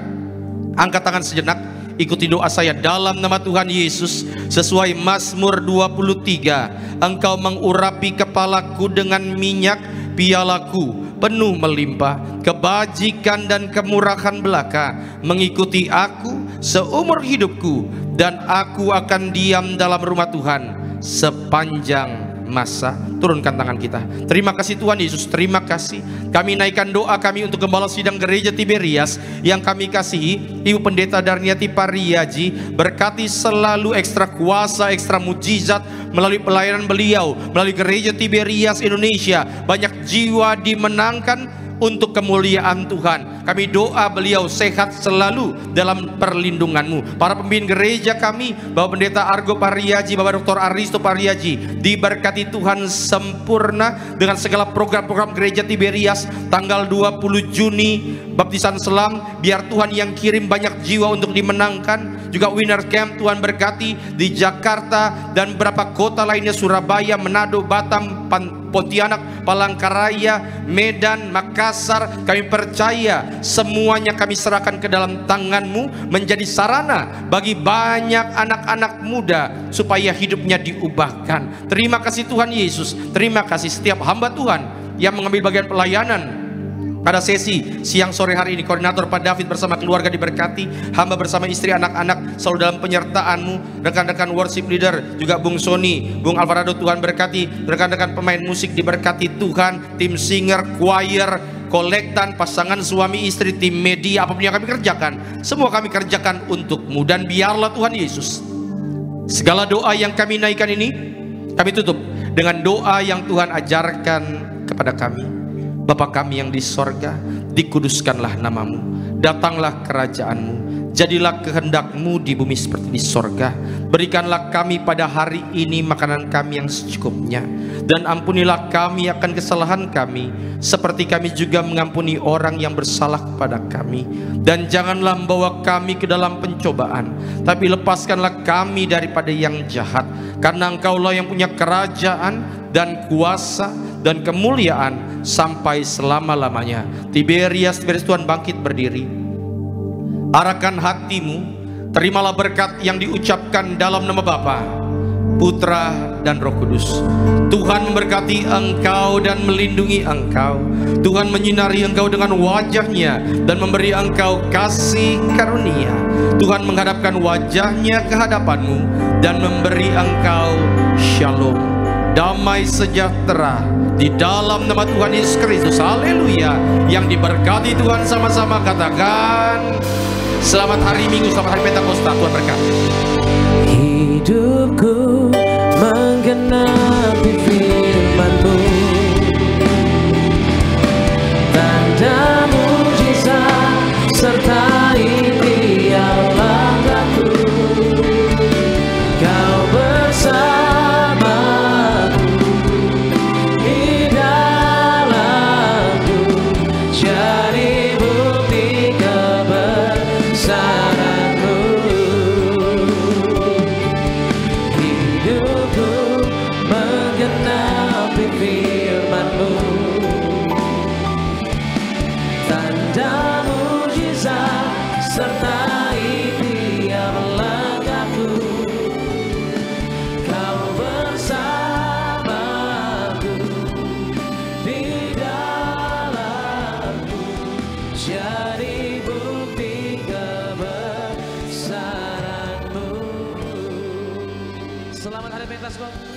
angkat tangan sejenak, ikuti doa saya dalam nama Tuhan Yesus. Sesuai Mazmur 23, Engkau mengurapi kepalaku dengan minyak, pialaku penuh melimpah. Kebajikan dan kemurahan belaka mengikuti aku seumur hidupku, dan aku akan diam dalam rumah Tuhan sepanjang masa. Turunkan tangan kita. Terima kasih Tuhan Yesus, terima kasih. Kami naikkan doa kami untuk Gembala Sidang Gereja Tiberias yang kami kasihi, Ibu Pendeta Darniati Pariyaji. Berkati selalu ekstra kuasa, ekstra mujizat melalui pelayanan beliau, melalui Gereja Tiberias Indonesia. Banyak jiwa dimenangkan untuk kemuliaan Tuhan. Kami doa beliau sehat selalu dalam perlindungan-Mu. Para pemimpin gereja kami, Bapak Pendeta Argo Pariyaji, Bapak Dr. Aristo Pariyaji, diberkati Tuhan sempurna dengan segala program-program Gereja Tiberias. Tanggal 20 Juni baptisan selam, biar Tuhan yang kirim banyak jiwa untuk dimenangkan. Juga Winner Camp Tuhan berkati di Jakarta dan beberapa kota lainnya, Surabaya, Manado, Batam, Pontianak, Palangkaraya, Medan, Makassar. Kami percaya semuanya kami serahkan ke dalam tangan-Mu, menjadi sarana bagi banyak anak-anak muda supaya hidupnya diubahkan. Terima kasih Tuhan Yesus. Terima kasih setiap hamba Tuhan yang mengambil bagian pelayanan pada sesi siang sore hari ini. Koordinator Pak David bersama keluarga diberkati, hamba bersama istri anak-anak selalu dalam penyertaan-Mu. Rekan-rekan worship leader, juga Bung Sony, Bung Alvarado, Tuhan berkati. Rekan-rekan pemain musik diberkati Tuhan. Tim singer, choir, kolektan, pasangan suami istri, tim media, apapun yang kami kerjakan, semua kami kerjakan untuk-Mu. Dan biarlah Tuhan Yesus, segala doa yang kami naikkan ini, kami tutup dengan doa yang Tuhan ajarkan kepada kami. Bapa kami yang di sorga, dikuduskanlah nama-Mu, datanglah kerajaan-Mu, jadilah kehendak-Mu di bumi seperti di sorga. Berikanlah kami pada hari ini makanan kami yang secukupnya, dan ampunilah kami akan kesalahan kami, seperti kami juga mengampuni orang yang bersalah kepada kami. Dan janganlah membawa kami ke dalam pencobaan, tapi lepaskanlah kami daripada yang jahat. Karena Engkaulah yang punya kerajaan dan kuasa dan kemuliaan sampai selama-lamanya. Tiberias Tuhan bangkit berdiri. Arahkan hatimu, terimalah berkat yang diucapkan dalam nama Bapa, Putra dan Roh Kudus. Tuhan memberkati engkau dan melindungi engkau. Tuhan menyinari engkau dengan wajah-Nya dan memberi engkau kasih karunia. Tuhan menghadapkan wajah-Nya ke hadapanmu dan memberi engkau shalom, damai sejahtera di dalam nama Tuhan Yesus Kristus. Haleluya. Yang diberkati Tuhan sama-sama katakan selamat hari Minggu, selamat hari Pentakosta. Tuhan berkati. Hidupku menggenapi firman-Mu, tanda mujizat sertai tiap langkahku. Kau bersamaku di dalamku, jadi bukti kebesaran-Mu. Hidupku menggenapi firman-Mu, tanda mujizat sertai tiap langkahku. Kau bersamaku di dalamku, jadi bukti kebesaran-Mu. Selamat hari Pentakosta.